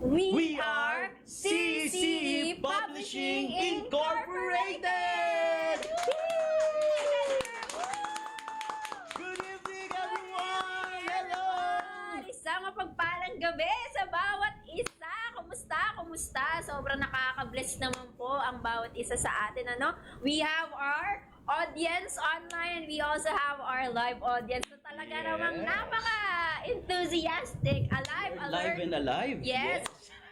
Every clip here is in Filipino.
We are CCE Publishing Incorporated! Good evening, everyone! Hello! Isang mapagpalang gabi sa bawat isa. Kumusta? Sobrang nakaka-bless naman po ang bawat isa sa atin. We have our audience online. We also have our live audience. So talaga namang napaka-enthusiastic. Alive, alert. Live and alive? Yes.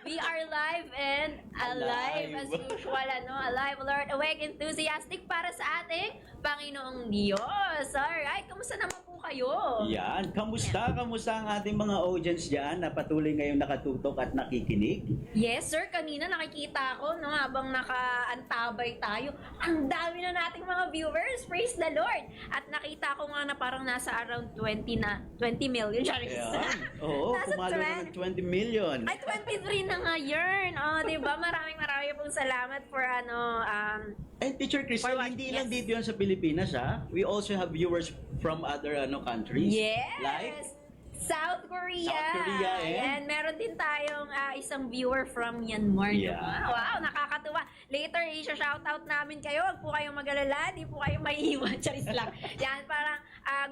We are live and alive as usual. Alive, alert, awake, enthusiastic para sa ating Panginoong Diyos. Alright, kamusta naman po kayo? Yan. Kamusta ang ating mga audience dyan na patuloy ngayong nakatutok at nakikinig? Yes, sir. Kanina nakikita ko, habang nakaantabay tayo, ang dami na nating mga viewers. Praise the Lord. At nakita ko nga na parang nasa around 20 million. Charis. Yan. Oo, pumalo na ng 20 million. Ay, 23 na ngayon. Diba? Maraming pong salamat for And Teacher Crystal, hindi lang dito yan sa Pilipinas, ha? We also have viewers from other countries. Yes! Like? South Korea. And meron din tayong isang viewer from Myanmar. Yeah. Wow, nakakatuwa. Later, i-shoutout namin kayo. Huwag po kayong mag-alala. Di po kayo maiiwan. Charis lang. Yan, parang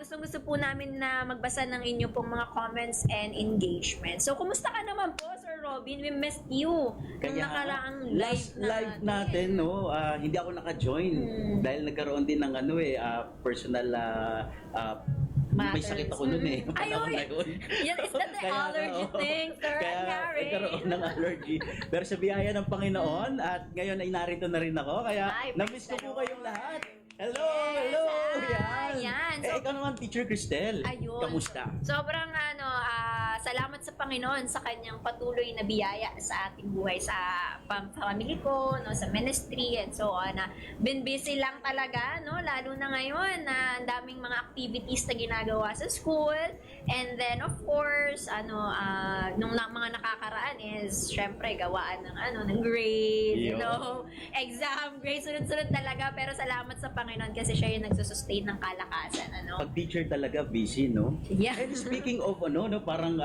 gustong-gusto po namin na magbasa ng inyo pong mga comments and engagement. So, kumusta ka naman po, Sir Robin? We missed you. Nung nakaraang live natin, hindi ako naka-join dahil nagkaroon din ng personal may sakit ako nun Ayun! Yan, is that the allergy thing, sir? Kaya nagkaroon ng allergy. Pero sa biyaya ng Panginoon, at ngayon ay narito na rin ako, kaya na-miss ko po kayong lahat. Hello! Yan. So, ikaw naman, Teacher Cristel. Ayun. Kamusta? Sobrang salamat sa Panginoon sa kanyang patuloy na biyaya sa ating buhay, sa family ko, sa ministry, and so on. Been busy lang talaga, lalo na ngayon na ang daming mga activities na ginagawa sa school. And then, of course, nung mga nakakaraan is, syempre, gawaan ng grade, exam, grade, sunod-sunod talaga. Pero salamat sa Panginoon kasi siya yung nagsusustain ng kalakasan, Pag teacher talaga, busy, no? Yeah. And speaking of, parang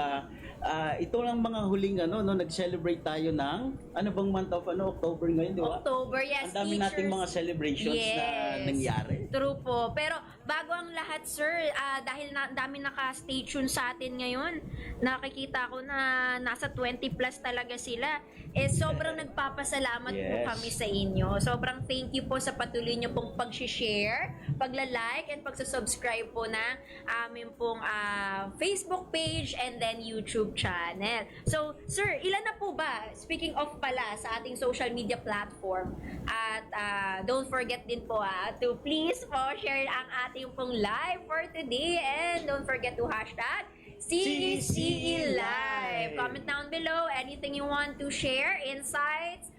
ito lang mga huling, nag-celebrate tayo ng, bang month of, October ngayon, di ba? October, yes. Ang dami nating mga celebrations na nangyari. True po. Pero bago ang lahat, sir, dahil dami naka-stay tuned sa atin ngayon, nakikita ko na nasa 20 plus talaga sila, sobrang nagpapasalamat po kami sa inyo. Sobrang thank you po sa patuloy nyo pong pag-share, pagla-like, and pag-subscribe po ng aming pong Facebook page and then YouTube channel. So, sir, ilan na po ba? Speaking of pala sa ating social media platform, at don't forget din po to please po share ang ating pong live for today, and don't forget to hashtag CCE Live. Comment down below anything you want to share, insights,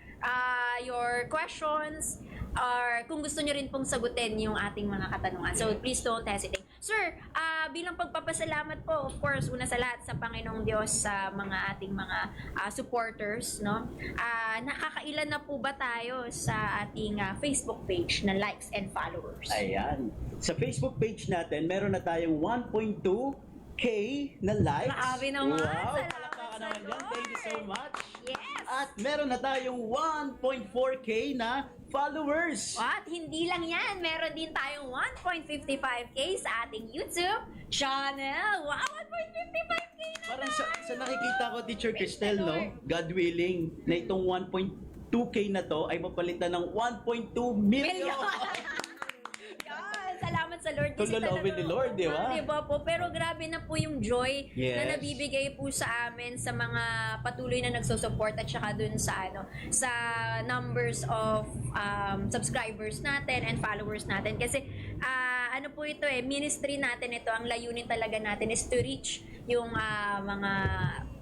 your questions, or kung gusto nyo rin pong sagutin yung ating mga katanungan. So, please don't hesitate. Sir, bilang pagpapasalamat po, of course, una sa lahat sa Panginoong Diyos sa mga ating mga supporters, nakakailan na po ba tayo sa ating Facebook page na likes and followers? Ayan. Sa Facebook page natin, meron na tayong 1.2K na likes. Grabe naman. Wow, Salamat palakpakan sa naman yan. Lord. Thank you so much. Yes. At meron na tayong 1.4K na followers. At hindi lang yan, meron din tayong 1.55K sa ating YouTube channel. Wow, 1.55K na Parang tayo! sa nakikita ko, Teacher Praise Cristel, the Lord. God willing, na itong 1.2K na to ay mapalitan ng 1.2 million. Yan, salamat sa Lord. Tulolawin ni Lord, di ba? Di ba po? Pero grabe na po yung joy na Yes. nabibigay po sa amin sa mga patuloy na nagsusupport at saka dun sa sa numbers of subscribers natin and followers natin. Kasi po ito ministry natin ito. Ang layunin talaga natin is to reach yung mga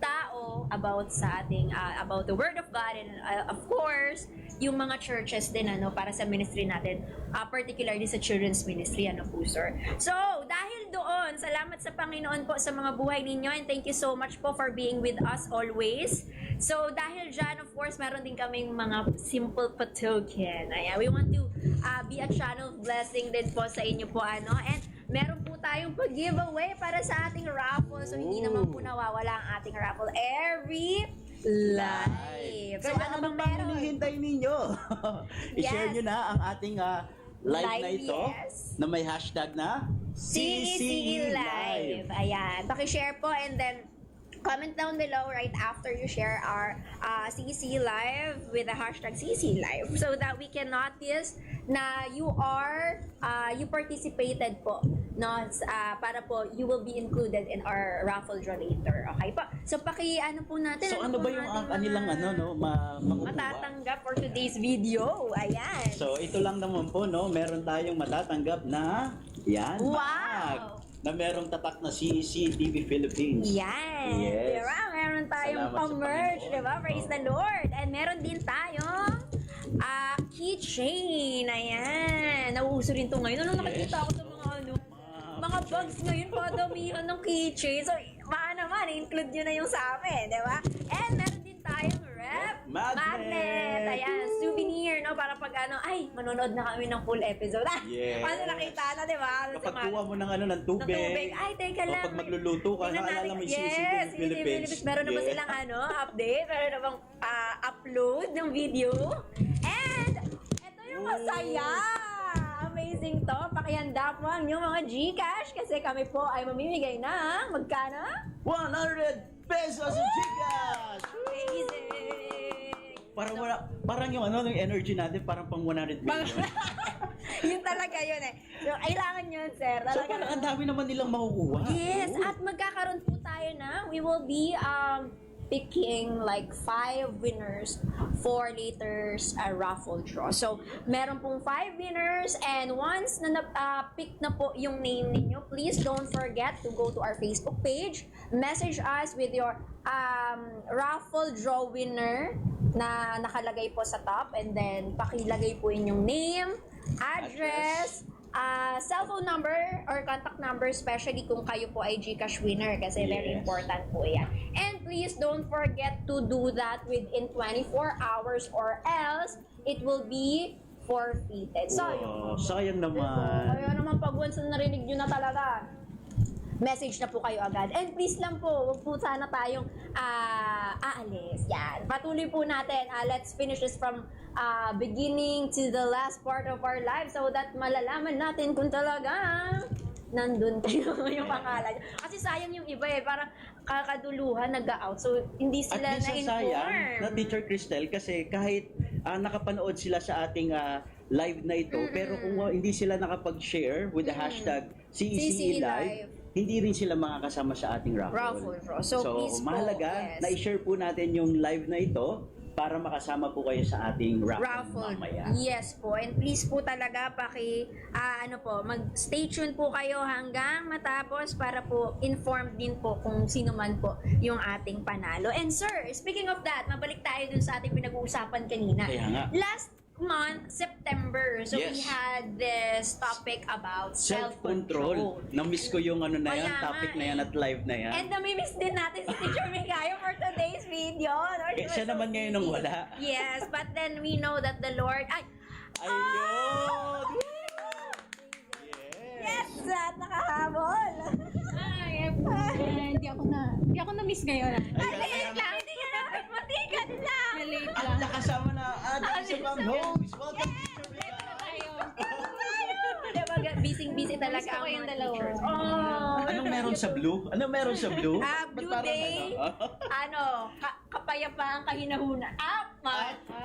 tao about sa ating about the Word of God, and of course yung mga churches din para sa ministry natin, particularly sa children's ministry po, sir. So dahil doon, salamat sa Panginoon po sa mga buhay ninyo, and thank you so much po for being with us always. So dahil dyan, of course, meron din kaming mga simple patoken. Ayan, we want to be a channel of blessing din po sa inyo po, and meron po tayong pag-giveaway para sa ating raffle. So, hindi naman po nawawala ang ating raffle. Every Live. So, Kaya ano bang meron? hinihintay ninyo? I-share Yes. nyo na ang ating live na Live, ito yes. na may hashtag na CECE Live. Ayan. Paki-share po and then comment down below right after you share our CECE Live with the hashtag CECE Live so that we can notice na you participated po, no? Para po you will be included in our raffle draw later. Okay po? So ano po natin? So ano po ba yung nating kanilang makukuha? matatanggap for today's video? Ayan. So ito lang naman po, no, meron tayong matatanggap na yan, Wow! bag na merong tatak na CEC-TV Philippines. Yan. Yes. Diba? Meron tayong Salamat sa pa-merch, Panginoon. diba? Praise the Lord. And meron din tayong keychain. Ayan. Nauuso rin to ngayon. Nung nakikita ko sa mga bags ngayon, padamihan ng keychain. So, baka naman, include nyo na yung sa amin, diba? And meron din tayong rep magnet. Ayan, souvenir, no? Para pag manonood na kami ng full episode. Yes. Paano nakita na, diba? Kapag kuha mo ng ng ng tubig, tubig. Ay, teka o lang. pag magluluto ka, Tingnan naalala natin. mo yung Yes, CEC-TV Philippines. Meron naman Yeah. silang update. Meron namang upload ng video. And, ito yung masaya. Amazing to. Pakihanda po ang inyong mga Gcash kasi kami po ay mamimigay ng magkano? 100 pesos sa Gcash! Amazing! Parang yung yung energy natin parang pang 100 billion. Yun talaga yun eh. So, kailangan yun, sir. So Talaga. parang ang dami naman nilang makukuha. Yes, Oo. at magkakaroon po tayo we will be picking like 5 winners for later's raffle draw. So, meron pong 5 winners and once na pick na po yung name ninyo, please don't forget to go to our Facebook page, message us with your raffle draw winner na nakalagay po sa top and then pakilagay po inyong name, address, cellphone number or contact number, especially kung kayo po ay Gcash winner kasi very Yes. important po yan. And please don't forget to do that within 24 hours or else it will be forfeited. Wow, sayang naman. Kaya naman pag once na narinig nyo na talaga, message na po kayo agad. And please lang po, huwag po sana tayong aalis. Yan. Patuloy po natin. Let's finish this from beginning to the last part of our life so that malalaman natin kung talagang nandun tayo yung pangalan. Kasi sayang yung iba parang kakaduluhan nag-out. So, hindi sila At minsan sayang na-inform. na Teacher Cristel kasi kahit nakapanood sila sa ating live na ito, pero kung hindi sila nakapag-share with the hashtag CECE Live, hindi rin sila makakasama sa ating raffle. Raffle draw. So, please po, mahalaga yes. na i-share po natin yung live na ito para makasama po kayo sa ating raffle mamaya. Yes po. And please po talaga mag-stay tuned po kayo hanggang matapos para po informed din po kung sino man po yung ating panalo. And sir, speaking of that, mabalik tayo dun sa ating pinag-uusapan kanina. Kaya nga. Last month, September, so we Yes. had this topic about Self-control. Na-miss ko yung Kaya topic nga na yan at live na yan. And nami-miss din natin si Teacher Micayo for today's video. No? She was Siya so naman ngayon busy. nung wala. Yes, but then we know that the Lord... Ayun! Yes! At nakahabol! Hindi ako na-miss ngayon. Late lang! Hindi ka dapat matigan lang! Na-late At lang. nakasama na sa pang host. Welcome to Diba, busy-busy talaga Gusto ko ang yung mga dalawa. teachers. Oh! Anong meron sa blue? Anong meron sa blue? Blue Ba't parang Day. Kapayapaan kahinahuna.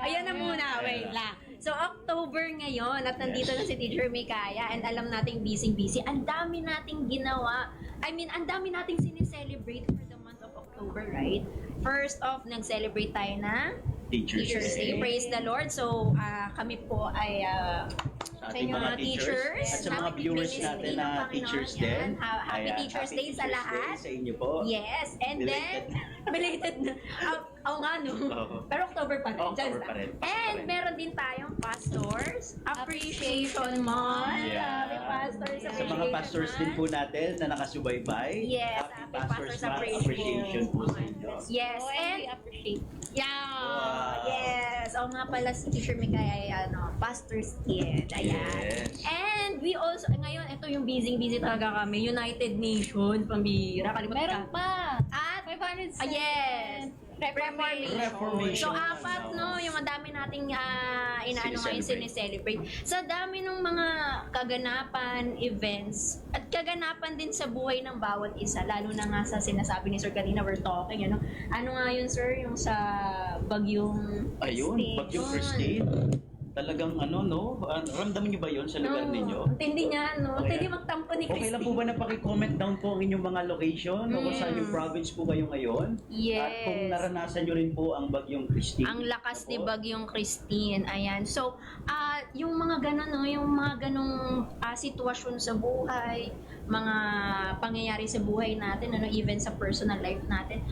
Ayan na muna, wait lang. So, October ngayon, at nandito na si Teacher Mikaya, and alam nating busy-busy. Ang dami nating ginawa. Ang dami nating sineselebrate for the month of October, right? First off, nag-celebrate tayo na Teachers Day. Praise the Lord. So, kami po ay Sa ating mga teachers at sa mga happy viewers Teachers natin Day ng na Panginoon teachers yan. din. Happy Ayan, Teachers happy Day sa Teachers lahat. Day sa inyo po. Yes, and Belated. then, belated na. Oo nga, no? Oo. Pero October pa rin. October Just pa rin. And meron din tayong Pastors Appreciation Month. Yeah. Happy Pastors Sa Appreciation mga pastors din po natin na nakasubaybay. Yes, Happy happy Pastors Pastors Month Appreciation. Appreciation po sa inyo. Yes, Oh, and we appreciate. yeah, Wow. yes. O nga pala si Teacher Mikaya ay Pastor's Kid. Ayan. Yes. And we also, ngayon, ito yung busy talaga kami. United Nations, pambira. Kalimutan Meron ka. pa. At 500 yes. Reformation. So, apat, no? Yung madami nating inaano ngayon sineselebrate. Sa dami ng mga kaganapan, events, at kaganapan din sa buhay ng bawat isa, lalo na nga sa sinasabi ni Sir kanina, we're talking, ano? Ano nga yun, Sir? Yung sa bagyong... Ayun, Bagyong Christine. Talagang ramdaman niyo ba yon sa lugar ninyo? Ang tindi niya, no? Ang tindi magtampo ni Okay lang Christine. po ba na paki-comment down po ang inyong mga location o kung saan yung province po kayo ngayon? Yes. At kung naranasan nyo rin po ang Bagyong Christine. Ang lakas ni Opo. Bagyong Christine. Ayan. So, yung mga ganun, no? Yung mga ganong sitwasyon sa buhay, mga pangyayari sa buhay natin, ano, even sa personal life natin,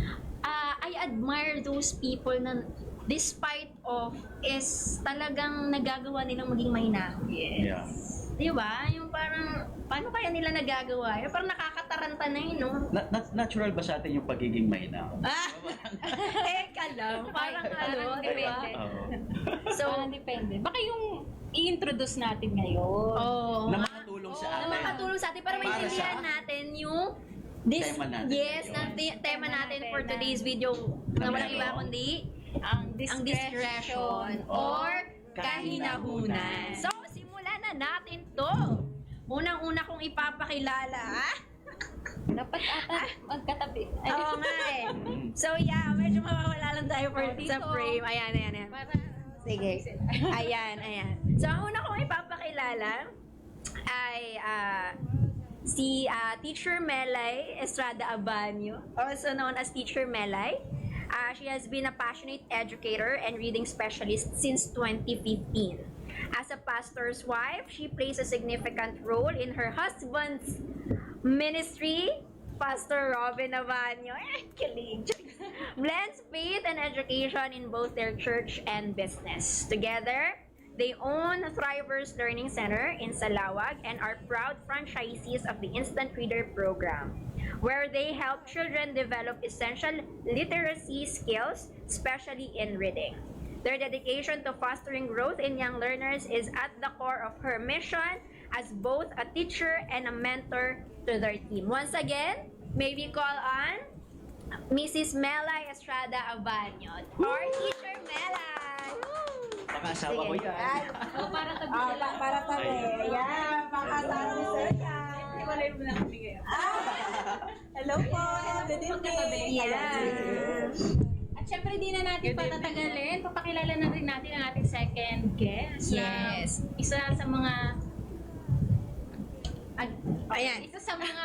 I admire those people na despite of is talagang nagagawa nilang maging mahinahon. Yeah. Di ba? Yung parang, paano kaya nila nagagawa? Yung parang nakakataranta na yun, no? Natural ba sa atin yung pagiging mahina? Teka lang. Parang ano, di ba? Oo. So, Parang depende. Baka yung i-introduce natin ngayon. oh, Na makatulong sa na atin. makatulong sa atin para Para maintindihan sa- natin yung Tema natin yes, ngayon. na tema natin for today's video na walang iba kundi Ang ang discretion or kahinahunan. So, simulan na natin to. Unang-una kong ipapakilala. Dapat ata magkatabi. Oo nga eh. Mm. So, yeah, medyo mawawala lang tayo for Dito. sa frame. Ayan. Para Sige. Ayan. So, ang una kong ipapakilala ay si Teacher Melay Estrada Abanyo, also known as Teacher Melay. She has been a passionate educator and reading specialist since 2015. As a pastor's wife, she plays a significant role in her husband's ministry, Pastor Robin Abanyo. Kilig. Blends faith and education in both their church and business. Together, they own Thrivers Learning Center in Salawag and are proud franchisees of the Instant Reader program, where they help children develop essential literacy skills, especially in reading. Their dedication to fostering growth in young learners is at the core of her mission as both a teacher and a mentor to their team. Once again, may we call on Mrs. Melay Estrada Abanyo, or Teacher Melay. Pakasawa ko yan. para tabi Para tabi. Ayun. Ayan, makasama ni Sir yan. Iwalay mo na kami ngayon. Hello po. Good evening. Yes. At syempre, di na natin patatagalin. Papakilala na rin natin ang ating second guest. Yes. Na isa sa mga... Ayan. Isa sa mga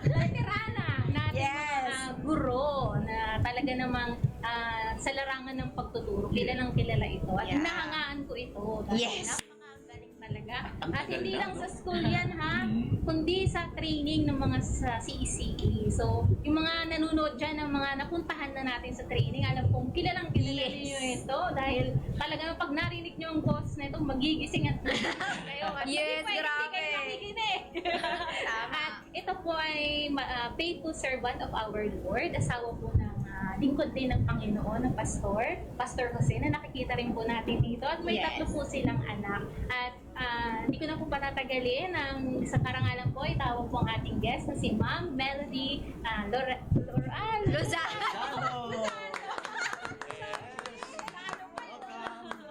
veterana natin, Yes. mga guro na talaga namang sa larangan ng pagtuturo. Kilalang kilala ito. At Yeah. hinahangaan ko ito. Dahil Yes. napakagaling talaga. Ang At tagal hindi na. lang sa school yan ha, Mm. kundi sa training ng mga sa CECE. So, yung mga nanonood dyan, ng mga napuntahan na natin sa training, alam kong kilalang kilala Yes. niyo ito dahil talaga pag narinig niyo ang boss na ito, magigising at kayo. At Yes, hindi pwede grabe. kayo nakikinig. At ito po ay faithful servant of our Lord, asawa po ng lingkod din ng Panginoon, ng Pastor Jose, na nakikita rin po natin dito. At may Yes. tatlo po silang anak. At hindi ko na po patatagalin. Ang sa karangalan po, itawag po ang ating guest na si Ma'am Melody Loral. Lozano. Hello!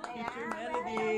Teacher Melody!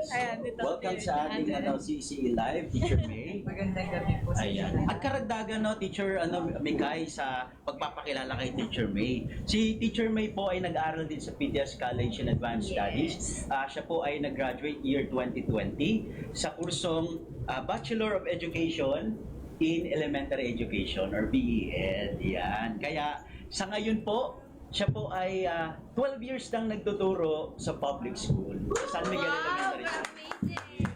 Yes. Welcome sa ating CCE Live, Teacher May. Magandang gabi po sa inyo. Ayan. At karagdagan, Teacher Mikay, sa pagpapakilala kay Teacher May. Si Teacher May po ay nag-aaral din sa PTS College in Advanced Studies. Siya po ay nag-graduate year 2020 sa kursong Bachelor of Education in Elementary Education or BEL. Yan. Kaya sa ngayon po, siya po ay 12 years nang nagtuturo sa public school sa San Miguel Elementary School. Amazing.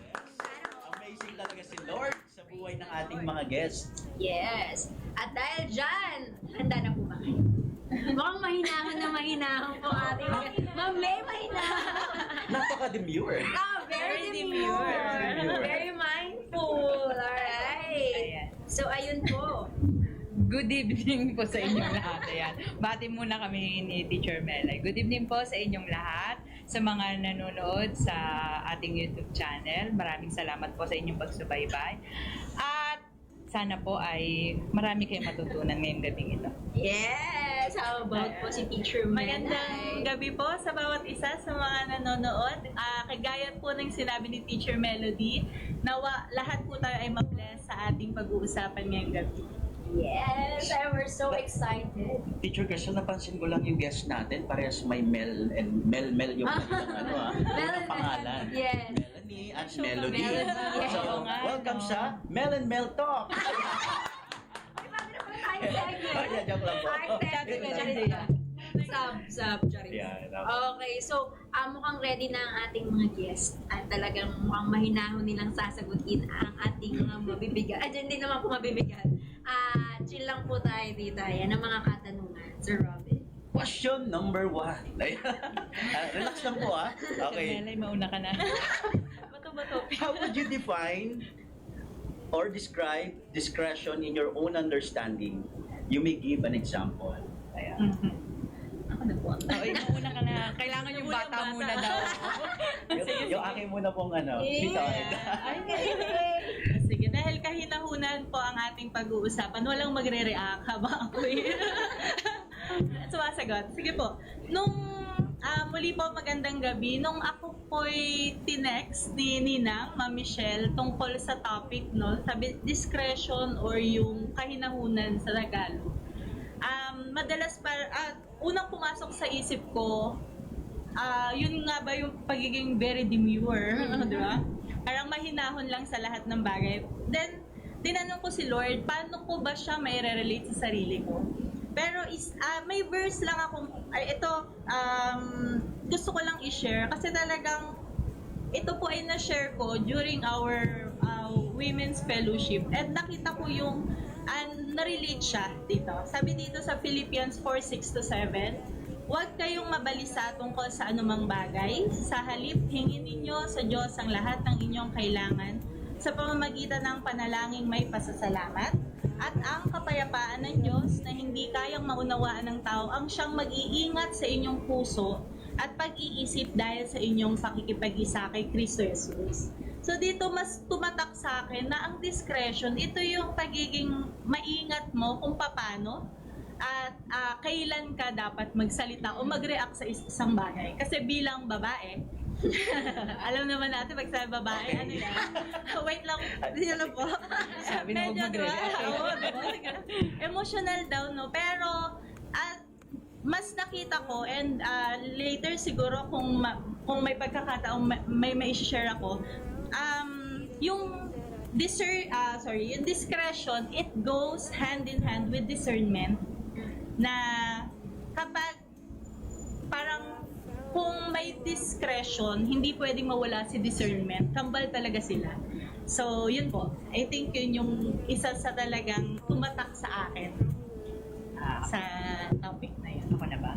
Amazing talaga si Lord sa buhay ng ating mga guests. Yes. At dahil dyan, handa na po ba kayo? Mukhang mahinahon po ating Ma'am May, mahinahon. Napaka-demure. Very demure. Very mindful. Alright. So, ayun po. Good evening po sa inyong lahat. Ayan. Bati muna kami ni Teacher Melay. Good evening po sa inyong lahat, sa mga nanonood sa ating YouTube channel. Maraming salamat po sa inyong pagsubaybay. At sana po ay marami kayong matutunan ngayong gabing ito. Yes. Yes, how about po si Teacher Magandang gabi po sa bawat isa sa mga nanonood. Kagaya po ng sinabi ni Teacher Melody, nawa lahat po tayo ay ma-bless sa ating pag-uusapan ngayong gabi. Yes, and we're so excited. Teacher, kasi napansin ko lang yung guest natin, parehas may Mel and Mel yung kanilang unang pangalan. Yes. Melanie at Melody. Melody, yes. So, Oo nga, welcome no? sa Mel and Mel Talk. Ayan, joke lang po. Yeah, Okay, so mukhang ready na ang ating mga guest at talagang mukhang mahinahon nilang sasagutin ang ating mga mabibigat. Hindi naman po mabibigat. Chill lang po tayo dito. Yan ang mga katanungan, Sir Robin. Question number 1. Relax lang po Okay. Melay, mauna ka na. Bato-bato. How would you define or describe discretion in your own understanding? You may give an example. Ayan. Ako na po. Okay, mauna ka na. Kailangan yung bata muna daw. Yung aking muna pong dito. Sige, dahil kahinahunan po ang ating pag-uusapan, walang magre-react habang ako sumasagot. Sige po. Nung muli po, magandang gabi. Nung ako po'y tinext ni Ninang, Ma'am Michelle, tungkol sa topic, no? Sabi, discretion or yung kahinahunan sa Tagalog. Madalas unang pumasok sa isip ko, yun nga ba yung pagiging very demure, di ba? Parang mahinahon lang sa lahat ng bagay. Then, tinanong ko si Lord, paano ko ba siya may relate sa sarili ko? Pero may verse lang ako, gusto ko lang i-share kasi talagang ito po ay na-share ko during our women's fellowship at nakita ko yung na-relate siya dito. Sabi dito sa Philippians 4:6-7, huwag kayong mabalisa tungkol sa anumang bagay. Sa halip, hingin ninyo sa Diyos ang lahat ng inyong kailangan sa pamamagitan ng panalangin may pasasalamat. At ang kapayapaan ng Diyos na hindi kayang maunawaan ng tao ang siyang mag-iingat sa inyong puso at pag-iisip dahil sa inyong pakikipag-isa kay Kristo Jesus. So dito mas tumatak sa akin na ang discretion, ito yung pagiging maingat mo kung paano at kailan ka dapat magsalita o mag-react sa isang bagay. Kasi bilang babae, alam naman natin pag sa babae, ano yan? Wait lang, hindi lang po. Sabi na huwag mag-react. Oo, diba? Emotional daw, no? Pero, mas nakita ko and later siguro kung may pagkakataong may share ako, yung yung discretion, it goes hand in hand with discernment na kapag parang kung may discretion, hindi pwedeng mawala si discernment. Kambal talaga sila. So, yun po. I think yun yung isa sa talagang tumatak sa akin sa topic na yun. Ako na ba?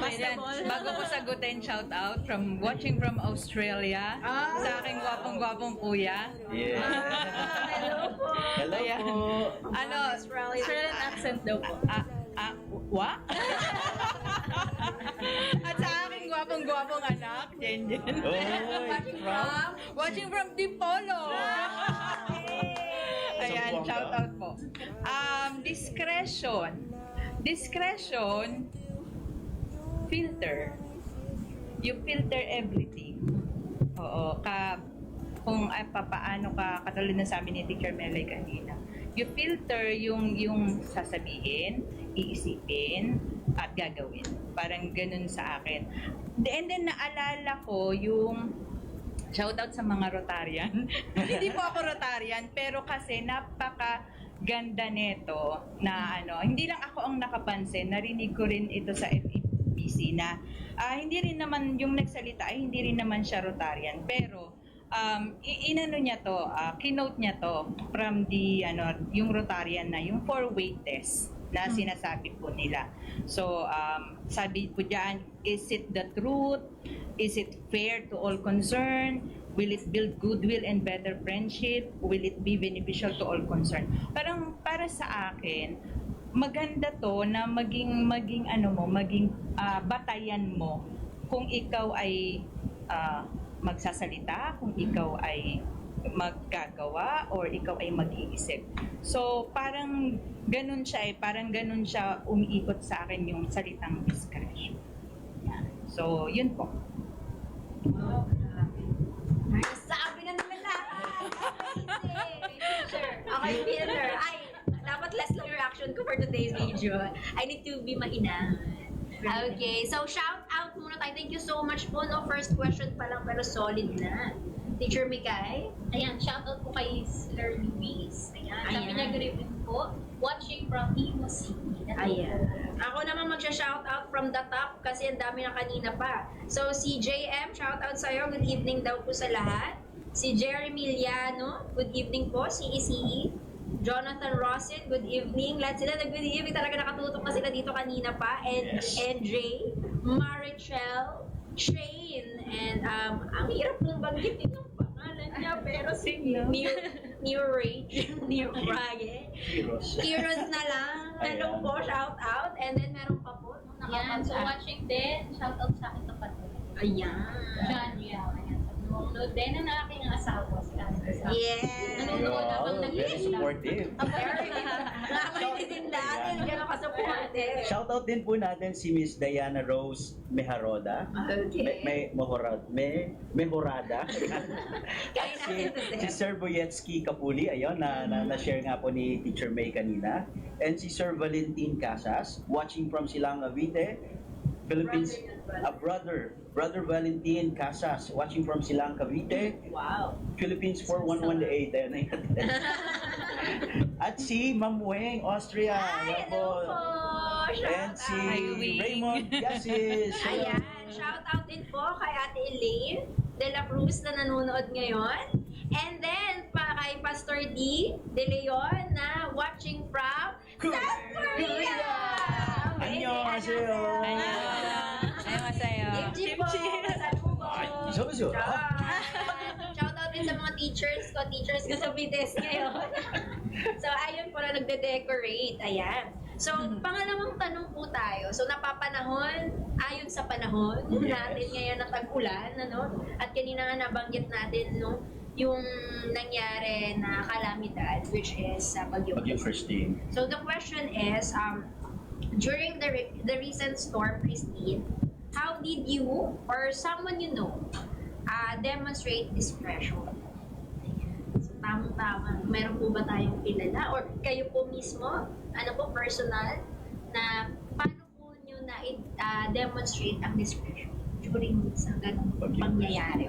Ayan, bago ko sagutin, shout out watching from Australia sa aking gwapong-gwapong kuya. Yeah. Hello po. Hello Ayan. po. Australian accent daw po. What? At sa aking gwapong-gwapong anak, Jen. Watching from Dipolo. Ayan, shout out po. Discretion, filter. You filter everything. Oo, kung papaano ka, katulad na sa amin ni Teacher Melay kanina, you filter yung sasabihin, iisipin, at gagawin. Parang ganun sa akin. And then naalala ko yung shoutout sa mga Rotarian. Hindi po ako Rotarian, pero kasi napaka-ganda nito na hindi lang ako ang nakapansin, narinig ko rin ito sa FEBC na hindi rin naman yung nagsalita ay hindi rin naman siya Rotarian, pero inano niya to, keynote niya to from the yung Rotarian na yung 4-way test na sinasabi po nila. So, sabi po diyan, is it the truth? Is it fair to all concerned? Will it build goodwill and better friendship? Will it be beneficial to all concerned? Parang para sa akin, maganda to na maging batayan mo kung ikaw ay magsasalita, kung ikaw ay maggagawa or ikaw ay mag-iisip. So, parang ganun siya umiikot sa akin yung salitang discretion. Yan. So, yun po. Sabi na naman lahat! Teacher. Okay, Peter. Ay, dapat less lang yung reaction ko for today's video. I need to be mainam. Okay, so shout out muna tayo. Thank you so much po. No, first question pa lang pero solid na. Teacher Mikay? Ayan, shoutout po kay Sir Luis. Ayan, sabi Ayan. niya Griffin po, watching from Imo City. Ayan. Ako naman magsha-shoutout from the top kasi ang dami na kanina pa. So, si JM, shoutout sa'yo. Good evening daw po sa lahat. Si Jeremy Liano, good evening po. Si ECE. Jonathan Rosin, good evening. Lahat sila nag-good evening. Talaga nakatutok na sila dito kanina pa. And Yes. NJ, Marichel, Shane, and ang hirap nung banggitin ng pangalan niya. Pero si New Rage, New Rage. Heroes. Heroes na lang. Hello Ayan. po, shout out. And then meron pa po. No, Ayan, so watching din, shoutout sa akin kapatid. Ayan. John Rial. Ayan, sa nanonood din ang aking asawa. Si Ate Sa. Yes. Nanonood habang Wow, very supportive. Very. Nakakainis din dati. Gano'n ka-supportive. Shoutout din po natin si Miss Diana Rose Meharoda. Okay. Mehorada. Kaya natin to si Sir Boyetsky Kapuli, ayun, na-share nga po ni Teacher May kanina. And si Sir Valentin Casas, watching from Silang Cavite, Philippines, Brother Valentin Casas, watching from Silang Cavite, Wow. Philippines 4118. Ayun, ayun. At si Ma'am Weng, Austria. Ay, Yan hello po. po. Shout And si Hi, Weng. Raymond Yasis. Ayan. Shout out din po kay Ate Elaine de la Cruz na nanonood ngayon. And then, kay Pastor D. De Leon na watching from South Korea. Annyeonghaseyo. Annyeonghaseyo. Kimchi po. Salubo. Ay, sabi-sabi. Shout out din sa mga teachers ko sa BTS ngayon. So, ayun po na nagde-decorate. Ayan. So, pangalawang tanong po tayo. So, napapanahon, ayon sa panahon Yes. natin ngayon na tag-ulan, ano? At kanina nga nabanggit natin, no, yung nangyari na kalamidad, which is Bagyo. Pag yung first team. So, the question is, during the recent storm, Christine, how did you or someone you know demonstrate discretion? So, tamang-tama. Meron po ba tayong kilala? Or kayo po mismo, ano po, personal, na paano po nyo na-demonstrate ang discretion during sa ganung pangyayari?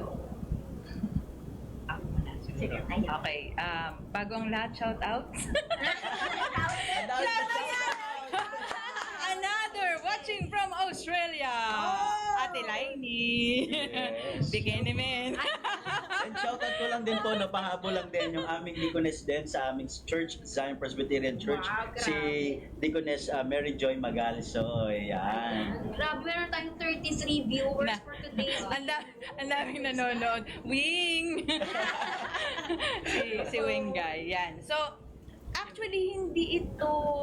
Ako muna. Sige, ayan. Okay. Bago ang lahat, shout out. Another watching from Australia. Ate Lainey. Yes. Bikini men. And shoutout ko lang din po, napahabol lang din yung aming Deaconess din sa aming church, Zion Presbyterian Church. Wow, grabe. Si Deaconess Mary Joy Magalso. Ayan. Grabe, meron tayong 33 viewers Na- for today's Ang daming nanonood. Wing! si Wingay. Yan. So, actually,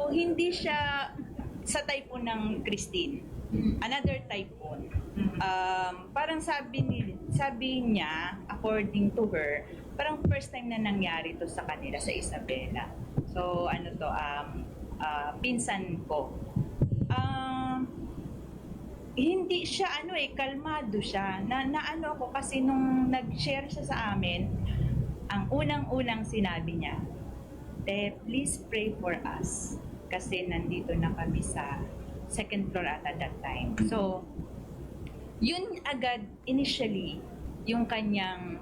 hindi siya sa typhoon ng Christine. Another typhoon. Parang sabi niya, according to her, parang first time na nangyari to sa kanila sa Isabela. So, pinsan ko. Hindi siya kalmado siya. Naano ako kasi nung nag-share siya sa amin, ang unang-unang sinabi niya, please pray for us kasi nandito na kami sa second floor at that time. So, yun agad initially yung kanyang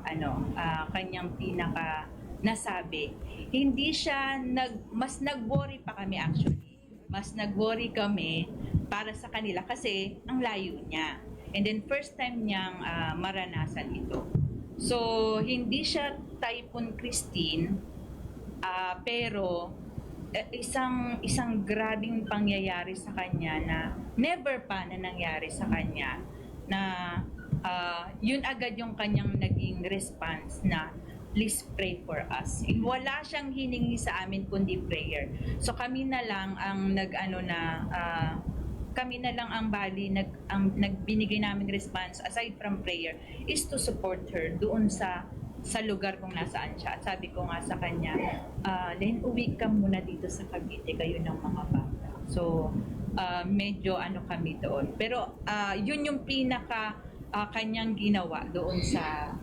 kanyang pinaka nasabi. Hindi siya mas nag-worry pa kami actually. Mas nag-worry kami para sa kanila kasi ang layo niya. And then first time niyang maranasan ito. So, hindi siya Typhoon Christine, pero isang grabing pangyayari sa kanya na never pa na nangyari sa kanya na yun agad yung kanyang naging response na please pray for us. Wala siyang hiningi sa amin kundi prayer. So kami na lang ang nagbinigay namin response aside from prayer is to support her doon sa sa lugar kung nasaan siya. At sabi ko nga sa kanya, Len, uwi ka muna dito sa Cavite, kayo ng mga bata. So, medyo ano kami doon. Pero yun yung pinaka kanyang ginawa doon sa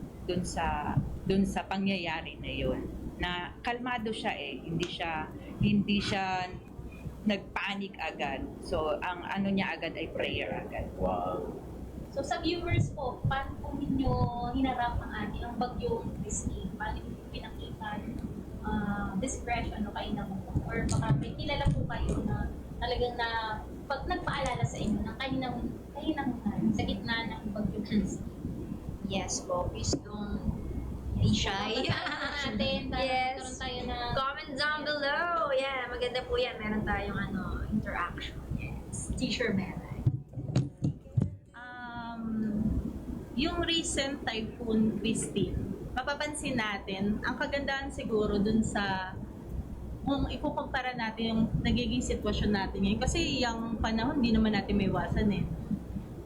pangyayari na yun. Na kalmado siya hindi siya nagpanik agad. So, ang ano niya agad ay prayer agad. Wow. So sa viewers po, paano po ninyo hinarap ang bagyong Christine? Paano ninyo pinakita discretion o kainamo po? Or baka may kilala po kayo na talagang na pag nagpaalala sa inyo ng kahinamunan sa gitna ng bagyong Christine? Yes po, please don't be shy. Natin, Yes. nagkaroon tayo ng Comment down below. Yeah, maganda po yan. Meron tayong interaction. Yes. Teacher Melay. Yung recent Typhoon Christine, mapapansin natin, ang kagandahan siguro dun sa kung ikukumpara natin yung nagiging sitwasyon natin ngayon. Kasi yung panahon, di naman natin may iwasan eh.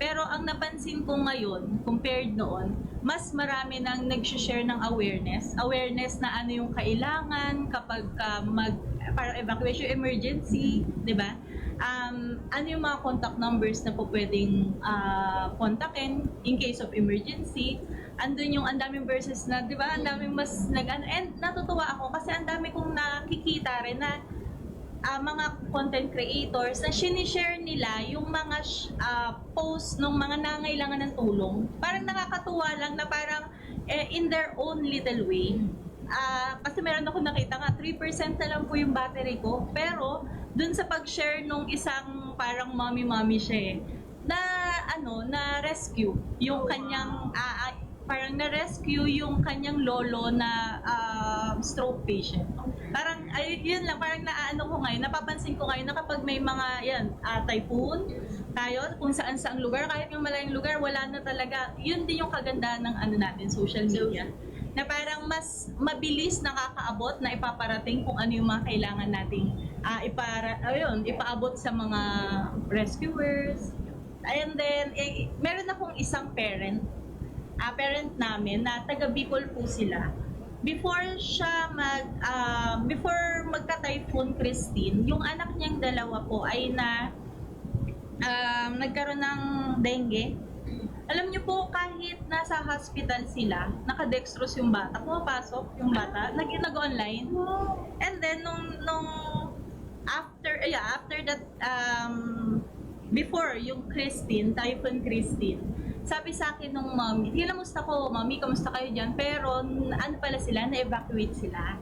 Pero ang napansin ko ngayon, compared noon, mas marami nang nag-share ng awareness na ano yung kailangan kapag parang evacuation emergency, di ba? Ano yung mga contact numbers na po pwedeng kontakin in case of emergency. Andun yung ang daming verses na, di ba? Ang daming mas and natutuwa ako kasi ang dami kong nakikita rin na mga content creators na sinishare nila yung mga post ng mga nangailangan ng tulong. Parang nakakatuwa lang na parang in their own little way. Kasi meron ako nakita nga, 3% na lang po yung battery ko. Pero, dun sa pag-share nung isang parang mommy siya na rescue yung kanyang, parang na-rescue yung kanyang lolo na stroke patient. Parang, yun lang, parang naano ko ngayon, napapansin ko ngayon na kapag may mga, typhoon, tayo, kung saan-saang lugar, kahit yung malayong lugar, wala na talaga. Yun din yung kagandahan ng natin, social media. Na parang mas mabilis nakakaabot na ipaparating kung ano yung mga kailangan nating ipaabot sa mga rescuers. And then, meron akong isang parent namin na taga Bicol po sila. Before magka-typhoon Christine, yung anak niyang dalawa po ay nagkaroon ng dengue. Alam niyo po, kahit nasa hospital sila, nakadextrose yung bata, pumapasok yung bata, nag-online. And then, after that, before yung Typhoon Christine, sabi sa akin nung mommy, kinamusta ko, mommy, kamusta kayo dyan? Pero, ano pala sila, na-evacuate sila.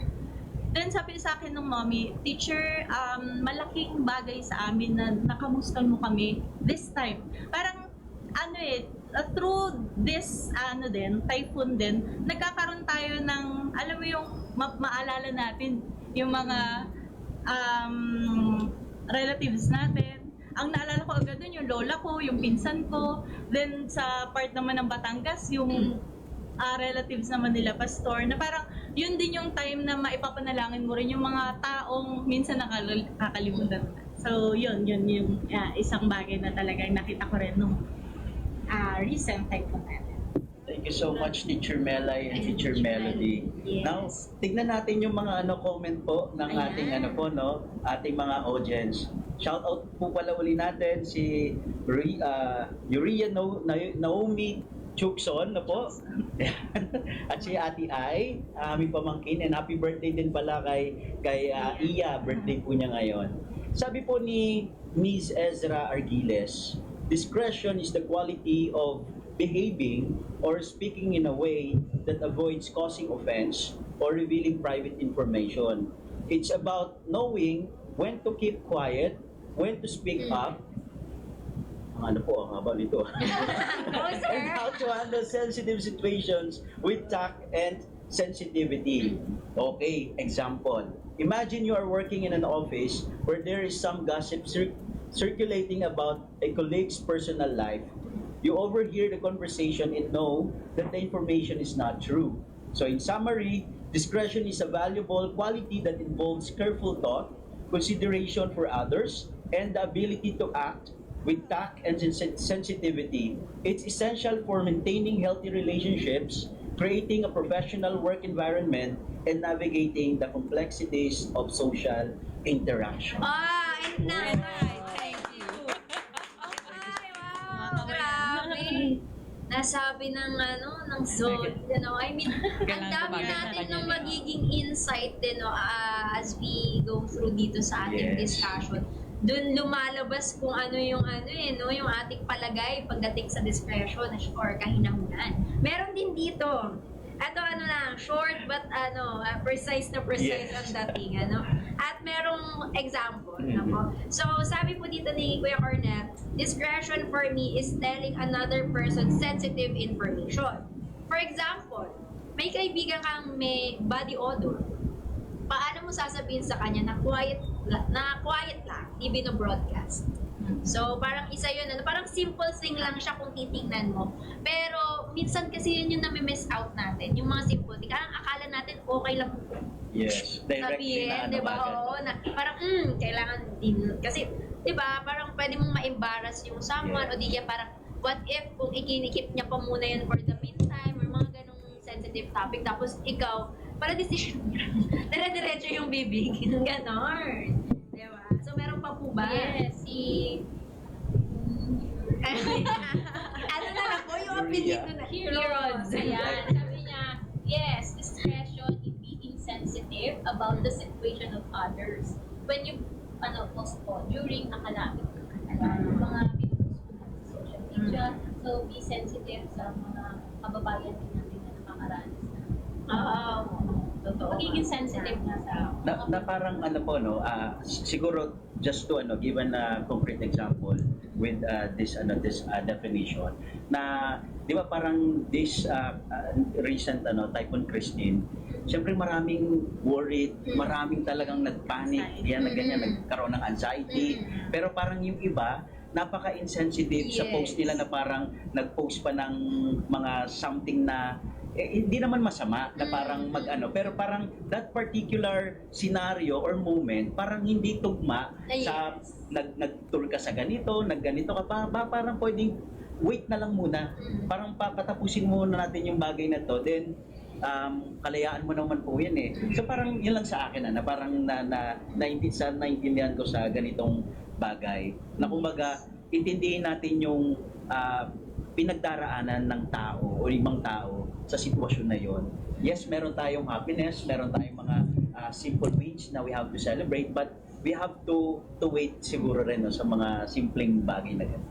Then sabi sa akin nung mommy, teacher, malaking bagay sa amin na nakamusta mo kami this time. Parang, through this typhoon din, nagkakaroon tayo ng, alam mo yung maalala natin, yung mga relatives natin. Ang naalala ko agad dun, yung lola ko, yung pinsan ko. Then sa part naman ng Batangas, yung relatives naman nila pastor, na parang yun din yung time na maipapanalangin mo rin yung mga taong minsan nakakalimutan. So yun yung isang bagay na talagang nakita ko rin nung recent typhoon natin. Thank you so much, Teacher Melay and Teacher Melody. Yes. Now, tignan natin yung mga comment po ng ating ating mga audience. Shout out po pala uli natin si Yuria Naomi Chukson po. At si Ate Ai, aming pamangkin, and happy birthday din pala kay Iya, birthday po niya ngayon. Sabi po ni Ms. Ezra Argiles, discretion is the quality of behaving or speaking in a way that avoids causing offense or revealing private information. It's about knowing when to keep quiet, when to speak up. Ang haba nito. And how to handle sensitive situations with tact and sensitivity. Okay, example. Imagine you are working in an office where there is some gossip circulating about a colleague's personal life. You overhear the conversation and know that the information is not true. So in summary, discretion is a valuable quality that involves careful thought, consideration for others, and the ability to act with tact and sensitivity. It's essential for maintaining healthy relationships creating a professional work environment, and navigating the complexities of social interaction. And na, Thank you. Ay, wow, grabe. Nasabi ng zone, I mean, ang Kailangan dami kumain na natin kanya ng nila. magiging insight as we go through dito sa ating Yes. discussion. Doon lumalabas kung ano yung yung ating palagay pagdating sa discretion or kahinahunan. Meron din dito. Ito lang, short but precise na precise Yes. ang dating, At merong example, Mhm. So, sabi po dito ni Kuya Cornet, discretion for me is telling another person sensitive information. For example, may kaibigan kang may body odor. Paano mo sasabihin sa kanya na quiet lang, di bino-broadcast? So, parang isa yun, parang simple thing lang siya kung titingnan mo. Pero, minsan kasi yun yung nami-miss out natin, yung mga simple thing. Akala natin okay lang Yes, directly sabihin, na di ba? agad. Oo, na parang, kailangan din. Kasi, di ba, parang pwede mong ma-embarrass yung someone, Yeah. o di kaya parang, what if kung ikinikip niya pa muna yun for the meantime, or mga ganong sensitive topic, tapos ikaw, para decision niya, dire-diretso yung bibig, ganon. Di ba? So, meron pa po ba? Yes, Ano na lang po yung apelido na? Heroes. Ayan, sabi niya, yes, discretion in being sensitive about the situation of others. When you, post po, during academic, mga pinost po natin sa social media, so be sensitive sa mga kababayan din natin na nakakaranas na. Totoo. Magiging sensitive na sa Na parang siguro just to give a concrete example with this definition na di ba parang this recent Typhoon Christine, siyempre maraming worried, maraming talagang nagpanic, yan na ganyan, nagkaroon ng anxiety, pero parang yung iba napaka-insensitive sa Yes. post nila na parang nag-post pa ng mga something na hindi naman masama na parang pero parang that particular scenario or moment parang hindi tugma sa nag-tour ka sa ganito, nagganito ka pa, parang pwedeng wait na lang muna. Parang papatapusin muna natin yung bagay na to, then kalayaan mo naman po yan eh. So parang yun lang sa akin na parang naintindihan ko sa ganitong bagay. Na kumbaga, intindihin natin yung pinagdaraanan ng tao o ibang tao sa sitwasyon na yon. Yes, meron tayong happiness, meron tayong mga simple wins na we have to celebrate, but we have to wait siguro rin sa mga simpleng bagay na ganun.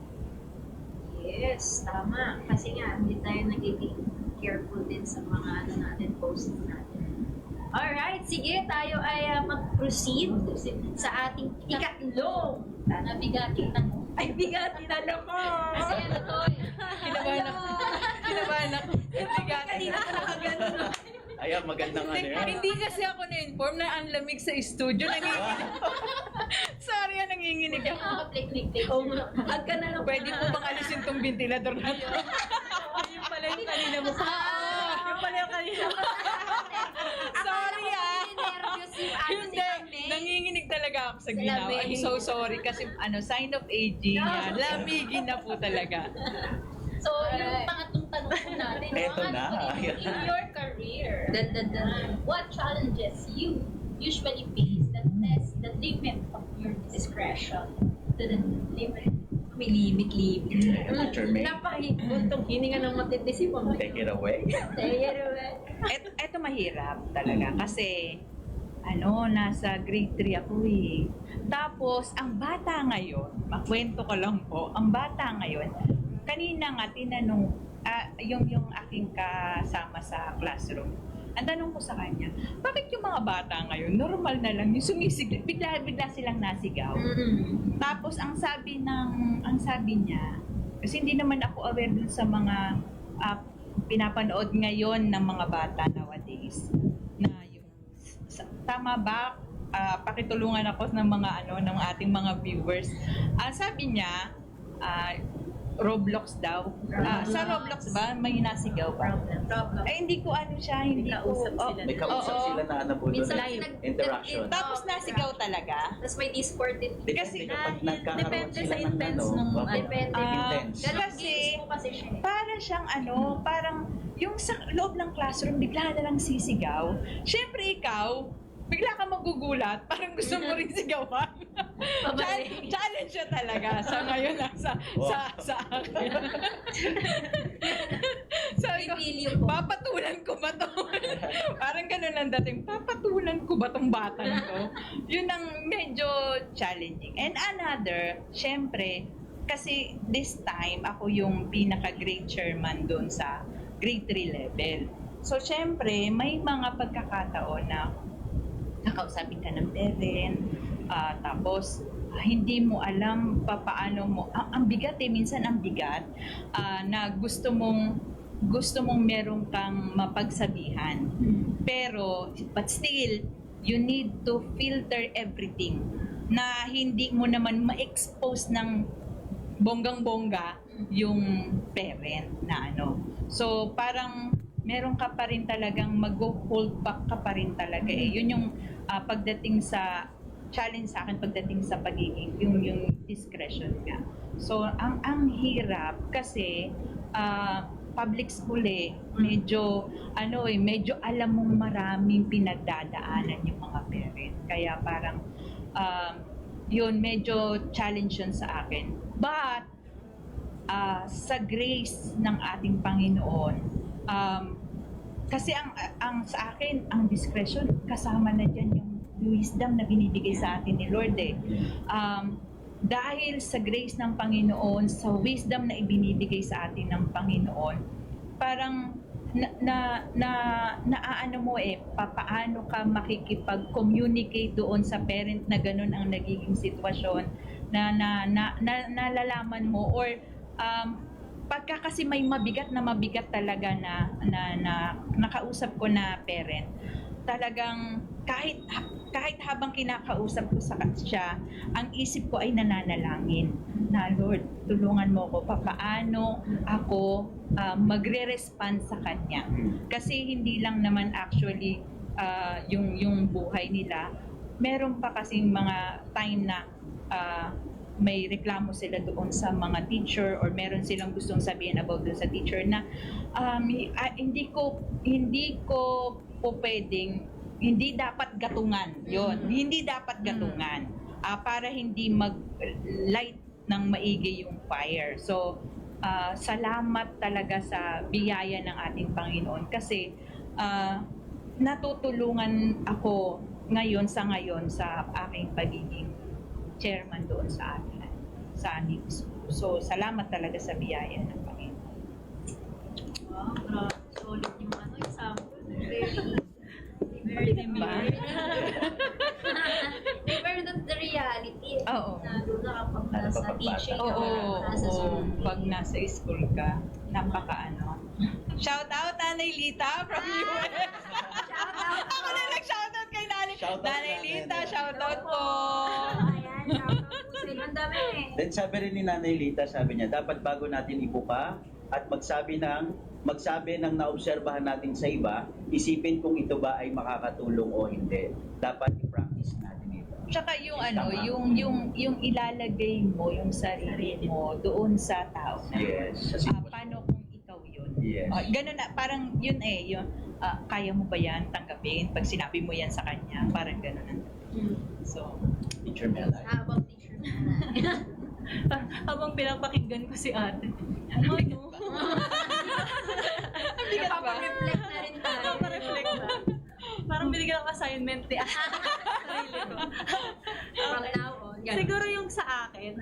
Yes, tama. Kasi nga, hindi tayo nagiging careful din sa mga natin, post natin. Alright, sige, tayo ay mag-proceed sa ating ikatlong. nabigating tanong. Ay, bigat, tinanong ko! Kasi to, Kinabahan ako. Kinabahan ako. Kanina ka nakaganon. Ayan, magandang yan. Hindi kasi ako na-inform na ang lamig sa studio. Nanginginig. Sorry, nanginginig ako. Nakaka-click-click-click. Oo nga, ag ka na lang. Pwede po bang alisin tong ventilador na to? Yung pala yung kanina mo. Yung pala yung kanina mo. Sorry Nervous yung si Hindi, Mami. nanginginig talaga ako sa Sa ginawa. lamig. I'm so sorry kasi sign of aging yan. Lamigin na po talaga. So, yung pangatlong tanong po natin, Eto ang na. ano po dito, in your career, Dan. what challenges you usually face that test the limit of your discretion? To the limit. May limit. Teacher May. Napakiguntong hininga ng matindi si Mami. Take it away. Eto mahirap talaga kasi nasa grade 3 ako eh. Tapos, ang bata ngayon, makwento ko lang po, ang bata ngayon, kanina nga tinanong, yung aking kasama sa classroom, ang tanong ko sa kanya, bakit yung mga bata ngayon, normal na lang, yung sumisigil, bigla silang nasigaw. Tapos, ang sabi niya, kasi hindi naman ako aware dun sa mga pinapanood ngayon ng mga bata nowadays, na yung, tama ba, pakitulungan ako ng mga ng ating mga viewers. Sabi niya, Roblox daw. Sa Roblox ba may nasigaw ba? Hindi ko siya, hindi ko. May kausap Oo. sila na po doon. Minsan eh. nag- Interaction. Tapos nasigaw talaga. Tapos may Discord din. Depende Kasi- kapag nagkakaroon depende sila sa ng intense nung- Depende. intense. Ganon Kasi- games po kasi siya. Para siyang parang yung sa loob ng classroom, bigla na lang sisigaw. Siyempre ikaw, bigla ka magugulat, parang gusto mo rin sigawan. Challenge siya talaga sa ngayon sa akin. Sabi ko, papatulan ko ba to? Parang ganun ang dating, papatulan ko ba tong batang to? Yun ang medyo challenging. And another, syempre, kasi this time, ako yung pinaka-grade chairman doon sa grade 3 level. So, syempre, may mga pagkakataon na nakausapin ka ng parent, tapos hindi mo alam paano mo, ang bigat minsan ang bigat, na gusto mong meron kang mapagsabihan. Pero, but still, you need to filter everything na hindi mo naman ma-expose ng bonggang-bongga yung parent na ano. So, parang meron ka pa rin talagang mag-hold back ka pa rin talaga eh. Yun yung pagdating sa challenge sa akin pagdating sa pagiging yung discretion nga. So ang hirap kasi public school eh, medyo alam mong maraming pinagdadaanan yung mga parent. Kaya parang yun medyo challenge yun sa akin. But sa grace ng ating Panginoon, kasi ang sa akin, ang discretion, kasama na dyan yung wisdom na binibigay sa atin ni Lord eh. Dahil sa grace ng Panginoon, sa wisdom na ibinibigay sa atin ng Panginoon, parang naaano mo eh, paano ka makikipag-communicate doon sa parent na ganun ang nagiging sitwasyon, na nalalaman mo, or pagka kasi may mabigat talaga na nakausap ko na parent, talagang kahit habang kinakausap ko siya, ang isip ko ay nananalangin na, Lord, tulungan mo ko paano ako magre-respond sa kanya. Kasi hindi lang naman actually yung buhay nila, meron pa kasing mga time na may reklamo sila doon sa mga teacher, or meron silang gustong sabihin about doon sa teacher na hindi ko po pwedeng, hindi dapat gatungan yon, hindi dapat gatungan para hindi mag-light ng maigi yung fire. So salamat talaga sa biyaya ng ating Panginoon, kasi natutulungan ako ngayon sa aking pagiging chairman doon sa atin, sa NIPS. So, salamat talaga sa biyaya ng Panginoon. Wow, grabe. Solid yung example. Very diba? Pero that's the reality. Oo. Na doon na kapag nasa teaching ka, Oo, nasa school. pag nasa school ka, napaka-ano. Shout out, Nanay Lita from US! Shout out! Ako na nag-shout out kay Nanay. Shout out Nanay natin. Lita, shout out po! Ayan, shout out po sa inyo. Ang dami eh. Then sabi rin ni Nanay Lita, sabi niya, dapat bago natin ibuka at magsabi ng naobserbahan natin sa iba, isipin kung ito ba ay makakatulong o hindi. Dapat i-practice natin ito. Tsaka yung Tama. yung ilalagay mo yung sarili mo doon sa tao na yun. Yes. Sa sitwasyon. Paano kung ikaw yun? Yes. Ganun na, parang yun yung kaya mo ba yan tanggapin? Pag sinabi mo yan sa kanya, parang ganun. So, Teacher Mela. How about teacher? Habang pinapakinggan ko si ate. ang bigat ba? Napapa-reflect na rin tayo. Nakaka-reflect na. Parang binigyan ng assignment ni ate. Sarili ko. From now on. ganun. Siguro yung sa akin,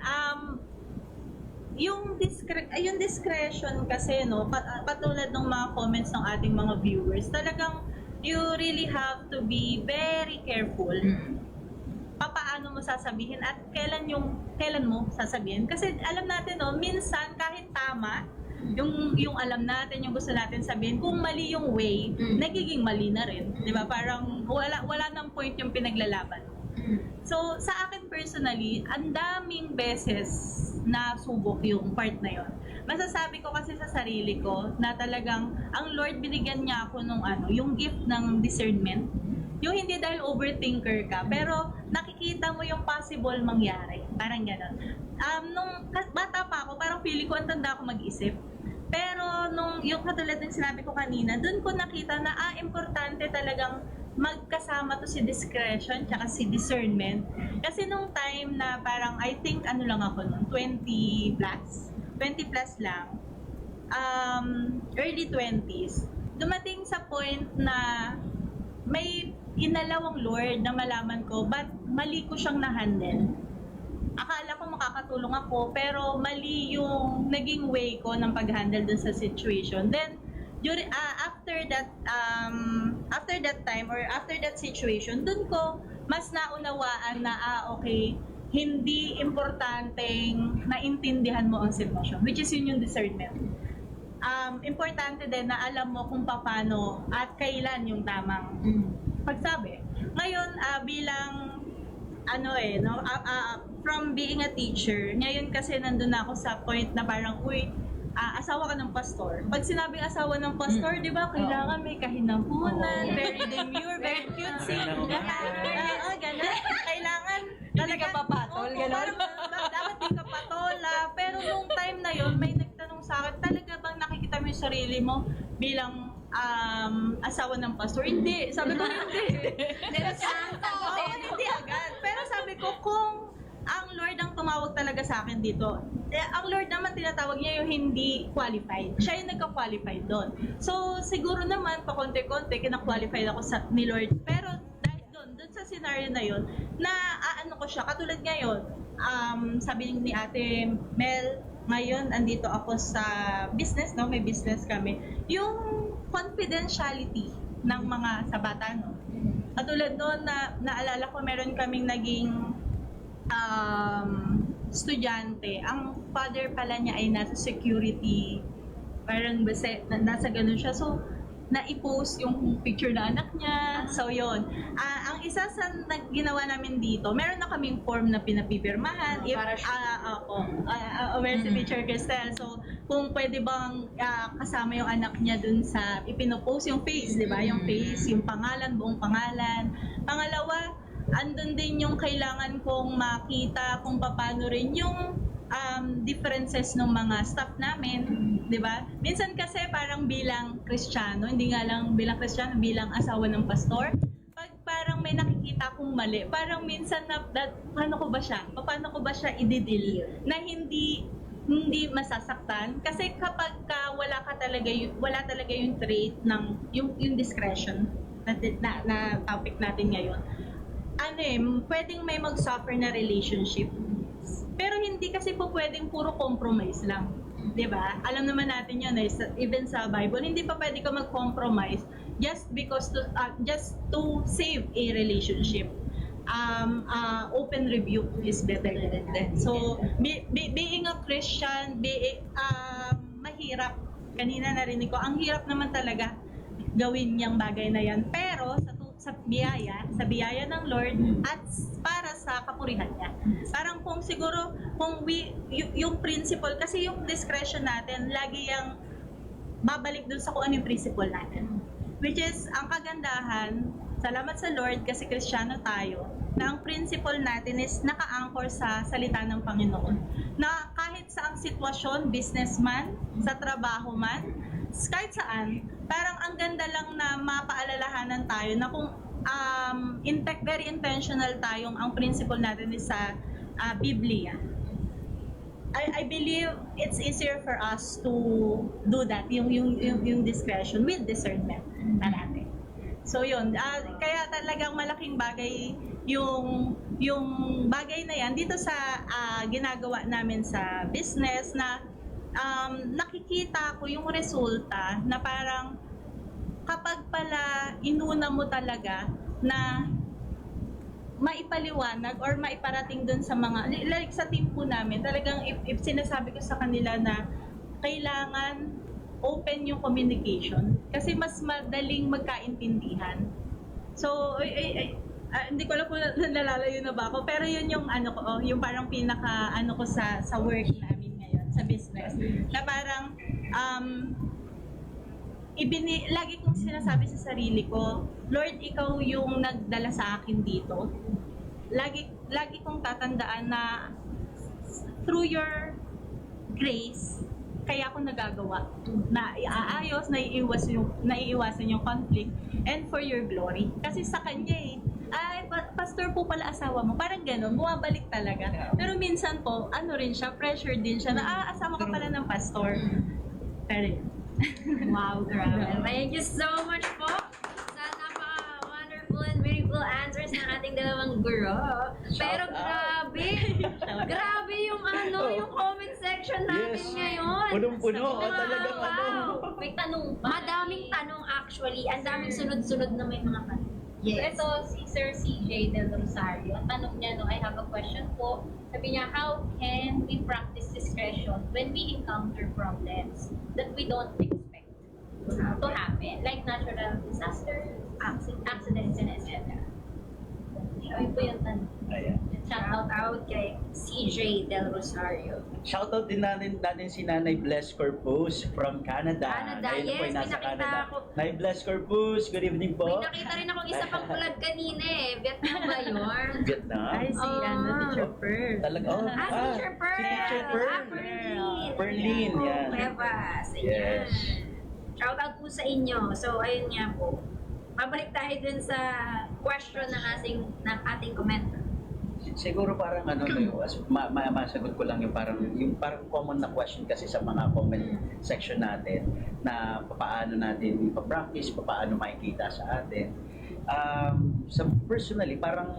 yung discretion kasi, no, patulad ng mga comments ng ating mga viewers, talagang you really have to be very careful papaano mo sasabihin at kailan mo sasabihin. Kasi alam natin, no, minsan kahit tama yung alam natin, yung gusto natin sabihin, kung mali yung way, nagiging mali na rin. 'Di ba? Parang wala nang point yung pinaglalaban. So, sa akin personally, ang daming beses na subok yung part na yon. Masasabi ko kasi sa sarili ko na talagang ang Lord binigyan niya ako nung yung gift ng discernment. Yung hindi dahil overthinker ka, pero nakikita mo yung possible mangyari. Parang gano'n. Nung bata pa ako, parang feeling ko ang tanda ako mag-isip. Pero yung katulad ng sinabi ko kanina, doon ko nakita na importante talagang magkasama to si discretion tsaka si discernment. Kasi nung time na parang I think ano lang ako noon, 20 plus lang, early 20s, dumating sa point na may inalawang Lord na malaman ko, but mali ko siyang na-handle. Akala ko makakatulong ako, pero mali yung naging way ko ng pag-handle dun sa situation. Then, during, after that time or after that situation, dun ko mas naunawaan na, okay, hindi importanteng naintindihan mo ang sitwasyon, which is yun yung discernment. Importante din na alam mo kung paano at kailan yung tamang pagsabi. Ngayon, bilang from being a teacher, ngayon kasi nandun ako sa point na parang, asawa ka ng pastor. Pag sinabing asawa ng pastor, di ba, kailangan may kahinahunan, very demure, very cutesy. Ganun. Kailangan Hindi ka papatol, gano'n? Dapat di ka patola. Pero nung time na yon may nagtanong sa akin, talaga bang nakikita mo yung sarili mo bilang asawa ng pastor? Hindi. Sabi ko, hindi. Hindi agad. Pero sabi ko, kung ang Lord ang tumawag talaga sa akin dito, ang Lord naman tinatawag niya yung hindi qualified. Siya yung nagka-qualified doon. So, siguro naman, pa-konti-konti, kina-qualified ako ni Lord. Pero dahil doon sa scenario na yun, na ko siya, katulad ngayon, sabi ni Ate Mel, ngayon, andito ako sa business, no? May business kami. Yung confidentiality ng mga sabata, no? Katulad doon, naalala ko, meron kaming naging estudyante. Ang father pala niya ay nasa security, parang nasa ganun siya. So, na-i-post yung picture na anak niya. So, yon. Ang isa sa ginawa namin dito, meron na kaming form na pinapipirmahan. Aware si Teacher Cristel. So, kung pwede bang kasama yung anak niya dun sa ipinopost yung face, di ba? Yung face, yung pangalan, buong pangalan. Pangalawa, andun din yung kailangan kong makita kung paano rin yung differences ng mga staff namin, di ba? Minsan kasi parang bilang Kristiyano, hindi nga lang bilang Kristiyano, bilang asawa ng pastor, pag parang may nakikita kong mali, parang minsan paano ko ba siya i-deal na hindi masasaktan, kasi kapag wala talaga yung trait ng yung discretion na topic natin ngayon, pwedeng may mag-suffer na relationship. Pero hindi kasi po pwedeng puro compromise lang. 'Di ba? Alam naman natin 'yon, even sa Bible, hindi pa pwede ka mag-compromise just to save a relationship. Open rebuke is better than that. So, being a Christian, mahirap. Kanina narinig ko, ang hirap naman talaga gawin yung bagay na yan. Pero sa biyaya ng Lord at para sa kapurihan niya. Parang kung yung principle, kasi yung discretion natin, lagi yung babalik dun sa kung ano yung principle natin. Which is, ang kagandahan, salamat sa Lord kasi Kristiyano tayo, na ang principle natin is naka-anchor sa salita ng Panginoon. Na kahit sa ang sitwasyon, businessman, sa trabaho man, kahit saan, parang ang ganda lang na mapaalalahanan tayo na kung very intentional tayong ang principle natin is sa Biblia. I believe it's easier for us to do that, yung discretion with discernment natin. So yun, kaya talagang malaking bagay yung bagay na yan dito sa ginagawa namin sa business na nakikita ko yung resulta na parang kapag pala inuna mo talaga na maipaliwanag or maiparating dun sa mga, like sa team po namin, talagang if sinasabi ko sa kanila na kailangan open yung communication kasi mas madaling magkaintindihan. So, hindi ko alam kung nalalayo na ba ako, pero yun yung yung parang pinaka ko sa work namin ngayon, sa business. Na parang lagi kong sinasabi sa sarili ko, Lord, ikaw yung nagdala sa akin dito. Lagi kong tatandaan na through your grace, kaya ako nagagawa na iaayos, naiiwasan yung conflict and for your glory. Kasi sa kanya ay, pastor po pala asawa mo. Parang gano'n, bumabalik talaga. Pero minsan po, ano rin siya, pressure din siya na, asawa ka pala ng pastor. Pero yun. Wow, grabe. Thank you so much po sa napaka-wonderful and beautiful answers ng ating dalawang guro. Pero Shout out. grabe, grabe yung yung comment section natin Yes. ngayon. Punong-puno. Wow. Talagang May tanong pa. Madaming tanong actually. Ang daming sunod-sunod na may mga tanong. Yes. Ito, si Sir CJ Del Rosario, ang tanong niya, I have a question po. Sabi niya, how can we practice discretion when we encounter problems that we don't expect to happen? Like natural disasters, accidents, and etc. Ayun po yung tanong. Ayan. Shout out kay CJ Del Rosario. Shoutout din natin si Nanay Bless Corpus from Canada. Canada, Ngayon po ay yes, nasa may nakita Canada. ako. Nanay Bless Corpus, good evening May po. nakita rin akong isa pang vlog kanina Vietnam ba yun? Vietnam. Ay, si Teacher Pearl. Talaga, Teacher Pearl! Si Teacher Pearl. Perlin! Perlin, yan. Cuevas. Ayan. Yes. Shout out po sa inyo. So, ayun nga po. Mabalik tayo dun sa question ng ating commenter. Siguro parang masagot ko lang yung parang common na question kasi sa mga comment section natin na paano natin ipa-practice, paano makikita sa atin. So personally, parang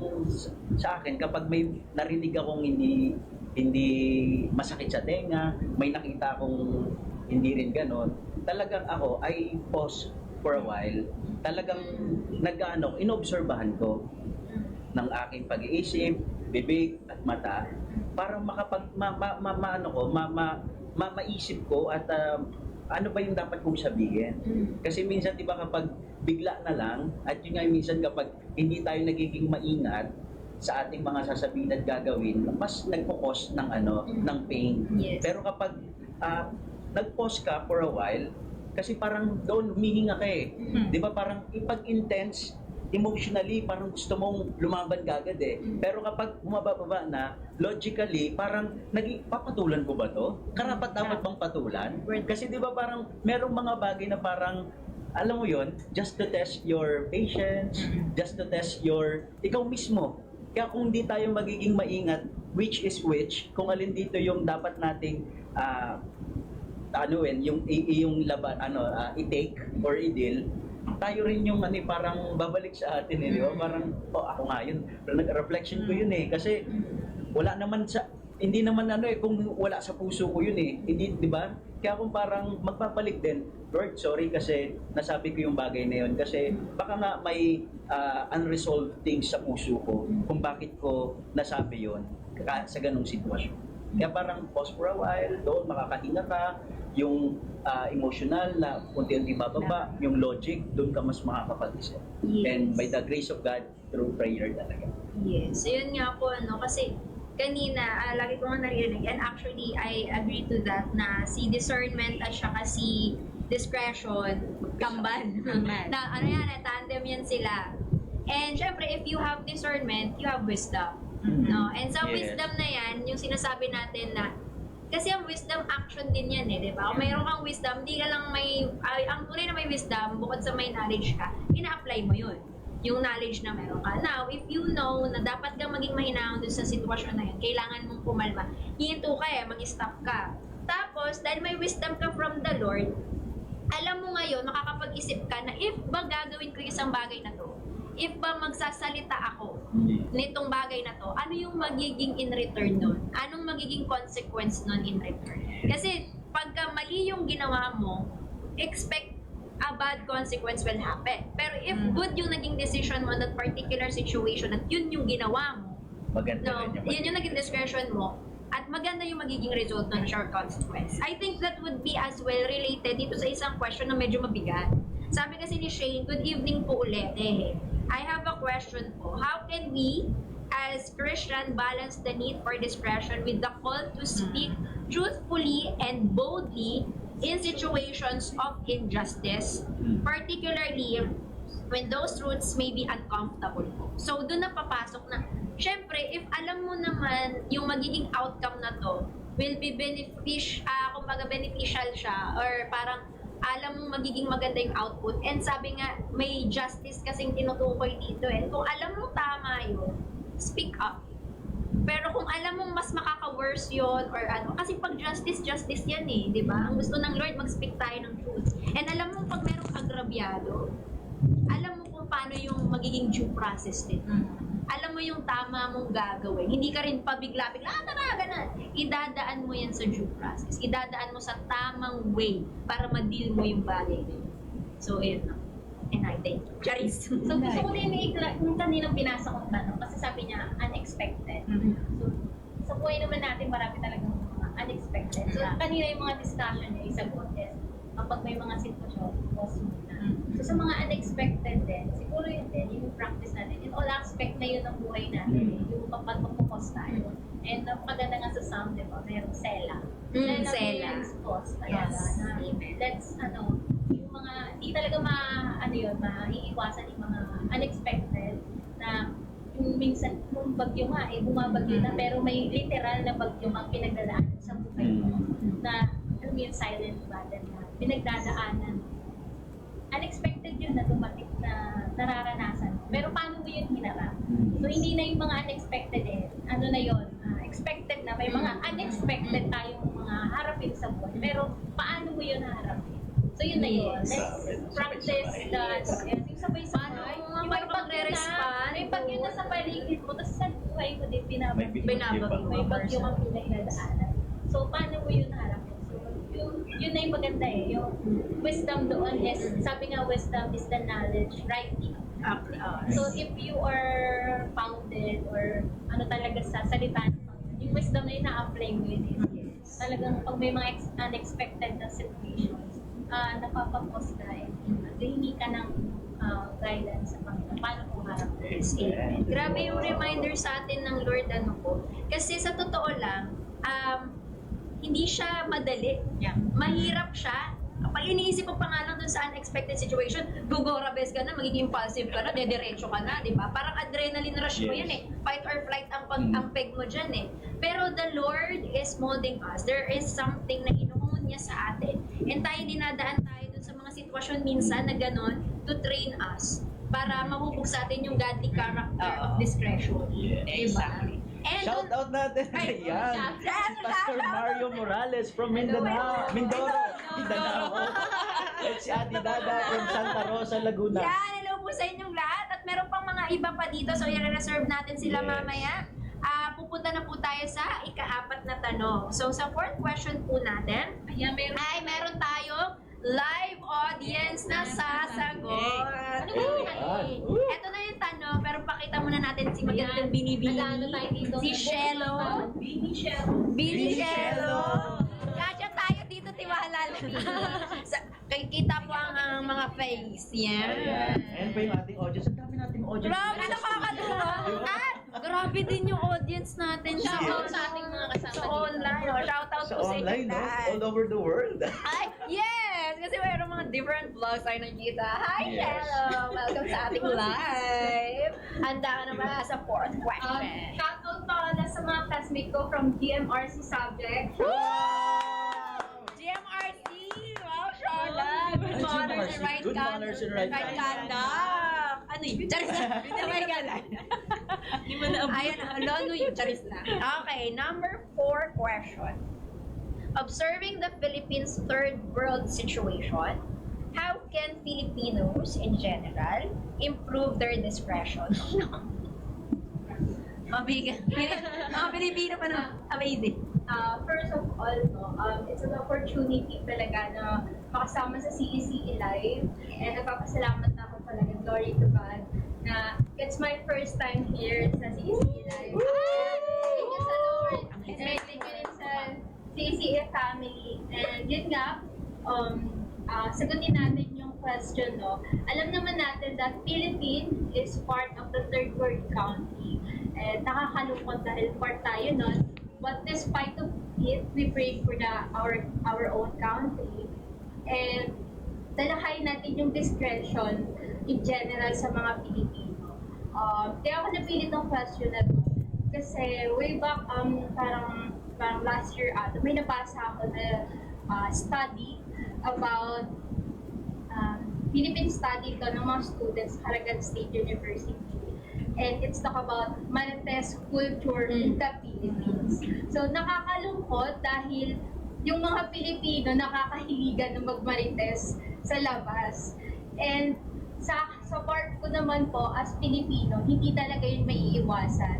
sa akin kapag may narinig akong hindi masakit sa tenga, may nakita akong hindi rin ganon, talagang ako ay pause for a while. Talagang inobserbahan ko ng aking pag-iisip, bibig at mata para maisip ko at ano ba yung dapat kong sabihin. Kasi minsan 'di ba kapag bigla na lang at yun nga minsan kapag hindi tayo nagiging maingat sa ating mga sasabihin at gagawin, mas nagpo-cause ng ng pain. Yes. Pero kapag nag-pause ka for a while, kasi parang doon humihinga ka eh. 'Di ba parang ipag-intense emotionally, parang gusto mong lumaban kagad eh. Pero kapag bumababa na, logically, parang papatulan ko ba to? Karapat dapat bang patulan? Kasi di ba parang merong mga bagay na parang, alam mo yon, just to test your patience, just to test ikaw mismo. Kaya kung hindi tayo magiging maingat, which is which, kung alin dito yung dapat nating yung laban, i-take or i-deal, tayo rin yung parang babalik sa atin di ba? Parang, ako nga yun. Reflection ko yun kasi wala naman hindi naman kung wala sa puso ko yun Hindi, di ba? Kaya kung parang magpapalik din, Lord, sorry kasi nasabi ko yung bagay na yun kasi baka nga may unresolved things sa puso ko kung bakit ko nasabi yun sa ganung sitwasyon. Kaya parang pause for a while, doon makakahinga ka, yung emotional na unti-unti bababa, yung logic, doon ka mas makakapag-isip. Yes. And by the grace of God, through prayer talaga. Yes. So yun nga po, kasi kanina, lagi ko nga naririnig, and actually, I agree to that, na si discernment at saka si discretion, kamban. Na tandem yan sila. And syempre, if you have discernment, you have wisdom. No? And sa Yes. wisdom na yan, yung sinasabi natin na, kasi ang wisdom action din yan di ba? Kung mayroon kang wisdom, di ka lang ang tunay na may wisdom, bukod sa may knowledge ka, ina-apply mo yun. Yung knowledge na meron ka. Now, if you know na dapat kang maging mahinahon dun sa sitwasyon na yun, kailangan mong pumalma, hihinto ka mag-stop ka. Tapos, dahil may wisdom ka from the Lord, alam mo ngayon, makakapag-isip ka na if ba gagawin ko yung isang bagay na to, if ba magsasalita ako nitong bagay na to, ano yung magiging in return nun? Anong magiging consequence nun in return? Kasi pagka mali yung ginawa mo, expect a bad consequence will happen. Pero if good yung naging decision mo on that particular situation at yun yung ginawa mo, Maganda rin yun yung naging discretion mo, at maganda yung magiging result ng short consequence. I think that would be as well related dito sa isang question na medyo mabigat. Sabi kasi ni Shane, good evening po ulit. I have a question po. How can we, as Christian, balance the need for discretion with the call to speak truthfully and boldly in situations of injustice, particularly when those truths may be uncomfortable po? So, doon na papasok na, syempre, if alam mo naman yung magiging outcome na to, will be kumbaga beneficial siya, or parang alam mong magiging maganda yung output. And sabi nga, may justice kasing tinutukoy dito eh. Kung alam mong tama yun, speak up. Pero kung alam mong mas makaka-worse yun, or ano, kasi pag justice yan eh, di ba? Ang gusto ng Lord, mag-speak tayo ng truth. And alam mo, pag merong agrabyado, alam mo kung paano yung magiging due process din. Alam mo yung tama mong gagawin. Hindi ka rin pabigla-bigla, tara, ganun. Idadaan mo yan sa due process. Idadaan mo sa tamang way para ma-deal mo yung bagay na yun. So, yun na. And I thank you. Charis. So gusto ko din yung kaninang pinasa kong tanong kasi sabi niya unexpected. So sa buhay naman natin marami talagang mga unexpected. So kanina yung mga discussion niya isagot is kapag may mga sitwasyon, pause muna. So sa mga unexpected din, siguro yun din, yung practice natin. In all aspect na yun ng buhay natin. Yung kapag magpapause tayo. And maganda nga sa sound, di ba? Mayroong sela. Sela. Means pause talaga. Yes. Na, let's, yung mga, hindi talaga maiiwasan yung mga unexpected na yung minsan, kung bagyo nga, bumabagyo na, pero may literal na bagyo ang pinagdadaanan sa buhay mo na, alam mo yung silent battle na pinagdadaanan. Unexpected yun na dumating na nararanasan. Pero paano mo yun hinarap? So, hindi na yung mga unexpected ano na yun, expected na, may mga unexpected tayong mga harapin sa buhay. Pero paano mo yun harapin? So yun na yun. Let's practice that. Yung sabay-sabay. Yung may pagre-respond. May bagyo na sa paligid mo. Tapos sa buhay mo din binabagyo. May bagyo ang pinagdadaanan. So paano mo yun harapin? So yun na yung maganda eh. Yung wisdom doon is, sabi nga wisdom is the knowledge rightly. So if you are founded or ano talaga sa salita yung wisdom na yun na-apply mo yun is talagang pag may mga unexpected na situations, napapapos ka eh. Hingi ka ng guidance sa Panginoon. Paano kung harap ko? Amen. Grabe yung reminder sa atin ng Lord, ano po. Kasi sa totoo lang, hindi siya madali. Yeah. Mahirap siya. Pag iniisip mo pa nga lang dun sa unexpected situation, gugorabes ka na, magiging impulsive ka na, dediretso ka na, di ba? Parang adrenaline rush mo Yes. yan eh. Fight or flight ang peg mo dyan eh. Pero the Lord is molding us. There is something na inuhon niya sa atin. And tayo dinadaan tayo dun sa mga sitwasyon minsan na gano'n to train us para mahubog sa atin yung godly character of discretion. Yeah. Exactly. And Shout out natin. Ay, Ayan. Si Pastor Mario Morales from Mindanao. Mindoro. At si Ate Dada from Santa Rosa, Laguna. yan, hello po sa inyong lahat. At meron pang mga iba pa dito, so i-reserve natin sila Yes. mamaya. Pupunta na po tayo sa ika-4 na tanong. So sa fourth question po natin, meron tayo live audience na sasagot. Ano po Ayan. Ito na yung tanong, pero pakita muna natin si magandang Binibini. Si Shelo. Bini Shelo. Kasya tayo dito, tiwala lang. Kita po ang mga face. Ayan. Yan. Ayan pa yung ating audience. Ang dami nating audience. Grabe, nakakatuwa. At grabe din yung audience natin sa, Yes. sa ating mga kasama sa dito. online. Shout out Sa po sa inyo online, no? lahat. All over the world. Ay, yes! Kasi mayroong mga different vlogs tayo nakikita. Hi, Yes. hello! Welcome sa ating live. Handa ka naman sa fourth question. Shout out pala sa mga classmate ko from GMRC subject. GMRC! Wow, Charlotte! Good Ano manners GMRC? and right Good manners and right conduct. Ano yun? Charis na. Sabay ka lang. Hindi mo na Ayun, ano yun? Charis na. Okay, number 4 question. Observing the Philippines' third world situation, how can Filipinos in general improve their discretion? Mabigat. Mga Pilipino pa na amazing. First of all, it's an opportunity talaga na makasama sa CECE Live. And nagpapasalamat na ako talaga, glory to God, na it's my first time here sa CECE Live. Thank you sa Lord. And thank you rin sa CECE family. And yun nga, sagutin natin yung question, no? Alam naman natin that Philippines is part of the third world country. And nakakalungkot dahil part tayo nun. But despite of it, we pray for our own country. And talakayin natin yung discretion in general sa mga Pilipino. Kaya ako napili itong question na to. Kasi way back, parang parang last year ata, may nabasa ako na study about Philippine study ito ng mga students sa Caragan State University. And it's talk about Marites culture in the Philippines. So nakakalungkot dahil yung mga Pilipino nakakahiligan ng magmarites sa labas. And sa part ko naman po as Pilipino, hindi talaga yun maiiwasan.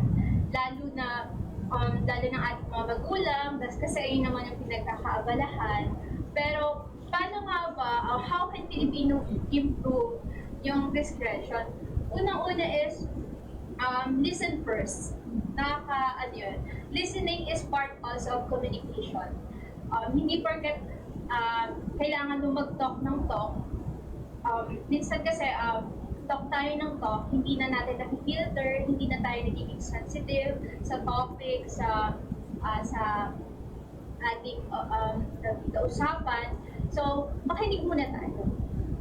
Lalo na ng ating mga magulang, kasi ayun naman yung pinagkakaabalahan. Pero paano nga ba, how can Filipino improve yung discretion? Unang-una is listen first. Listening is part also of communication. Hindi porket kailangan mo mag-talk ng talk. Minsan kasi talk tayo ng talk, hindi na natin nakifilter, hindi na tayo nagiging sensitive sa topic, sa ating usapan. So, makinig muna tayo.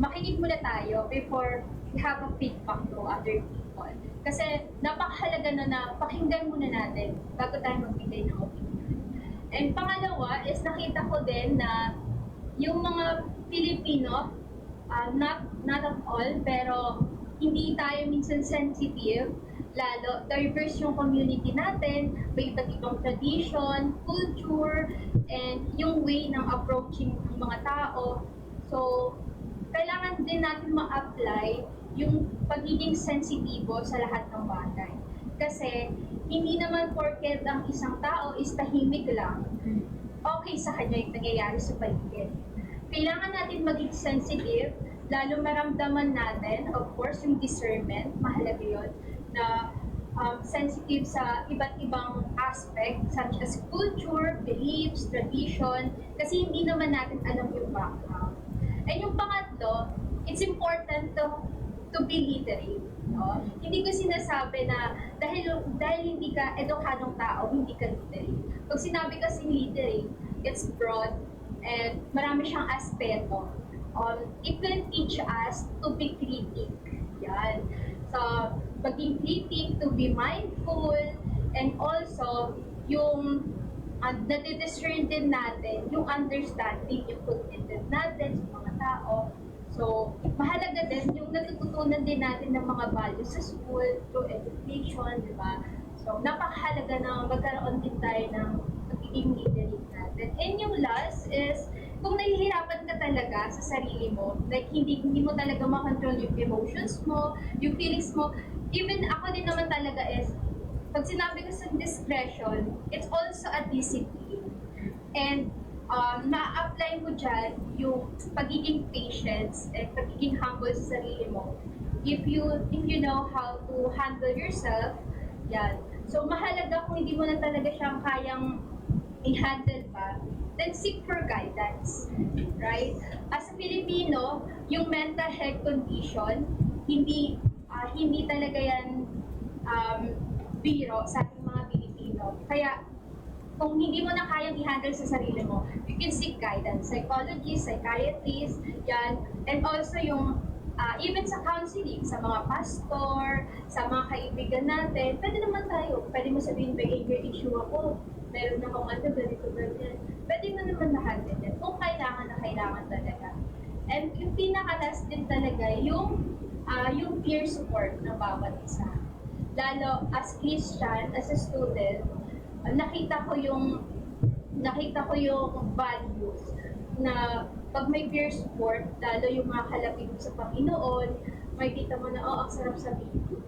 Makinig muna tayo before we have a feedback to other people. Kasi napakahalaga na pakinggan muna natin bago tayo magbigay ng opinion. And pangalawa is nakita ko din na yung mga Pilipino, not at all, pero hindi tayo minsan sensitive, lalo diverse yung community natin, may iba't ibang tradition, culture, and yung way ng approaching ng mga tao. So, kailangan din natin ma-apply yung pagiging sensitibo sa lahat ng bagay. Kasi, hindi naman porket ang isang tao is tahimik lang, okay sa kanya yung nangyayari sa paligid. Kailangan natin maging sensitive, lalo maramdaman natin, of course, yung discernment, mahalaga yun, na sensitive sa iba't ibang aspect, such as culture, beliefs, tradition, kasi hindi naman natin alam yung background. And yung pangatlo, it's important to be literate. No? Hindi ko sinasabi na dahil hindi ka edukadong tao, hindi ka literate. Pag sinabi kasi literate, it's broad and marami siyang aspeto. It will teach us to be critic. Yan. So, maging critic, to be mindful, and also, yung nadidiscern din natin, yung understanding, yung cognitive natin sa mga tao. So, mahalaga din yung natututunan din natin ng mga values sa school, through education, di ba? So, napakahalaga na magkaroon din tayo ng pagiging literate natin. And yung last is, kung nahihirapan ka talaga sa sarili mo, like hindi mo talaga makontrol yung emotions mo, yung feelings mo, even ako din naman talaga is, pag sinabi ko sa discretion, it's also a discipline. And na-apply mo dyan yung pagiging patience and pagiging humble sa sarili mo. If you know how to handle yourself, yan. So mahalaga kung hindi mo na talaga siyang kayang i-handle pa, then seek for guidance, right? As a Filipino, yung mental health condition, hindi talaga yan biro sa ating mga Pilipino. Kaya, kung hindi mo na kayang i-handle sa sarili mo, you can seek guidance. Psychologist, psychiatrist, yan. And also yung, even sa counseling, sa mga pastor, sa mga kaibigan natin, pwede naman tayo. Pwede mo sabihin, may anger issue ako. Meron akong ganito, ganyan. Pwede mo naman na-handle yan. Kung kailangan na kailangan talaga. And yung pinaka-last din talaga, yung peer support ng bawat isa. Lalo, as Christian, as a student, nakita ko yung values na pag may peer support, lalo yung mga kalapit sa Panginoon, makikita mo na, ang sarap sabihin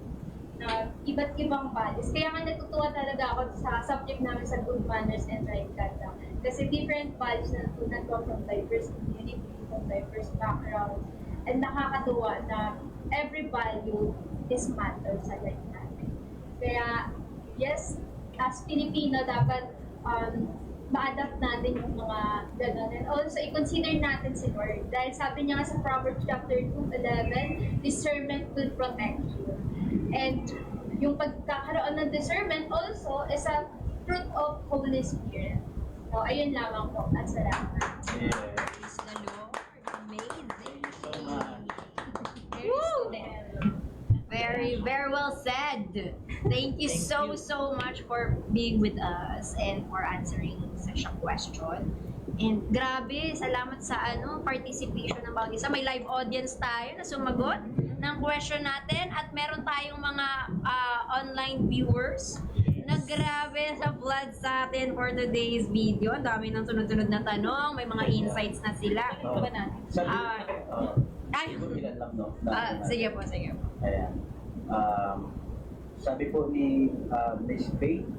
na iba't ibang values. Kaya nga natutuwa talaga ako sa subject namin sa good manners and right conduct. Kasi different values na natutunan ko from diverse community, from diverse backgrounds, and nakakatuwa na every value is matter sa life natin. Kaya, yes, as Filipino, dapat ma-adapt natin yung mga gano'n. And also, i-consider natin si Lord. Dahil sabi niya nga sa Proverbs chapter 2:11, discernment will protect you. And yung pagkakaroon ng discernment also is a fruit of Holy Spirit. So, ayun lamang po. At salamat. Praise the Lord. Amazing. So much. Very well said. Thank you so much for being with us and for answering such a question. And grabe, salamat sa participation ng bawat isa. May live audience tayo na sumagot ng question natin at meron tayong mga online viewers na grabe sa vlog sa atin for today's video. Ang dami ng sunod-sunod na tanong, may mga insights na sila. Ito ba natin? Sabi, Ay, ilan lang, no? sige po. Ayan. Sabi po ni Miss Faith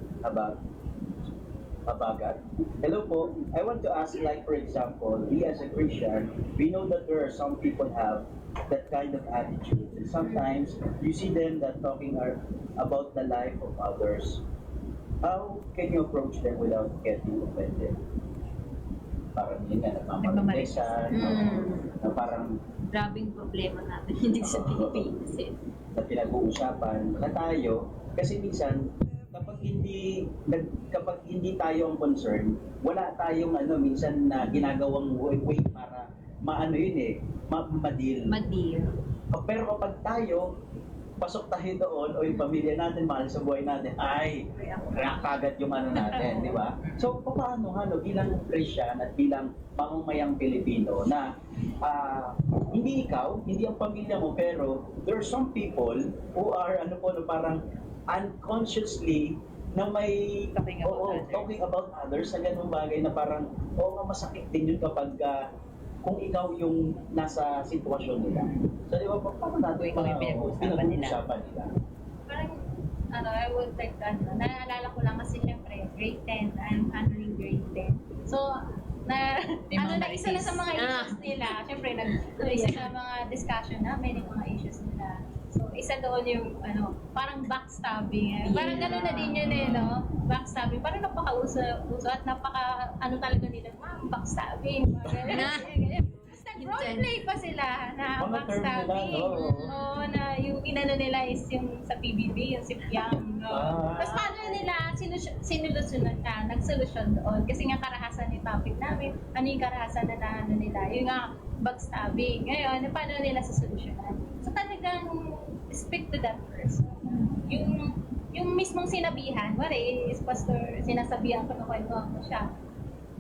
Abagat. Hello po. I want to ask, like for example, we as a Christian, we know that there are some people have that kind of attitude. And sometimes you see them that talking about the life of others. How can you approach them without getting offended? Parang yun nga, nagmamalisan, na parang Grabing problema natin hindi sa Pilipinas eh. na pinag-uusapan na tayo kasi minsan kapag hindi tayo ang concern, wala tayong minsan na ginagawang way para ma-deal. Madeal. Pero kapag tayo pasok tayo doon o yung pamilya natin, mahal sa buhay natin, ay react agad yung natin, di ba? So, paano bilang Christian at bilang mamamayang Pilipino na hindi ikaw, hindi ang pamilya mo, pero there are some people who are parang unconsciously na may talking about others sa ganung bagay na parang masakit din yun kapag kung ikaw yung nasa sitwasyon nila. So, di ba, paano natin Ikaw yung pinag-uusapan nila. Parang, I would like to, naalala ko lang kasi syempre, grade 10, I'm handling grade 10. So, isa na sa mga issues nila, syempre, isa sa mga discussion namin, yung mga issues nila. So, isa doon yung, parang backstabbing. Parang gano'n na din yun no? Backstabbing. Parang napaka-uso at talaga nila, backstabbing. Basta roleplay pa sila na Mga term backstabbing. nila, no? Oo, na yung inano nila is yung sa PBB, yung sipyang. Tapos paano nila nagsolusyon doon? Kasi nga karahasan yung topic namin, ano yung karahasan na nila? Yung nga, backstabbing. Ngayon, paano nila sasolusyonan? So talagang speak to that person. Yung mismong sinabihan, is pastor, sinasabihan ko, kwentuhan ko siya.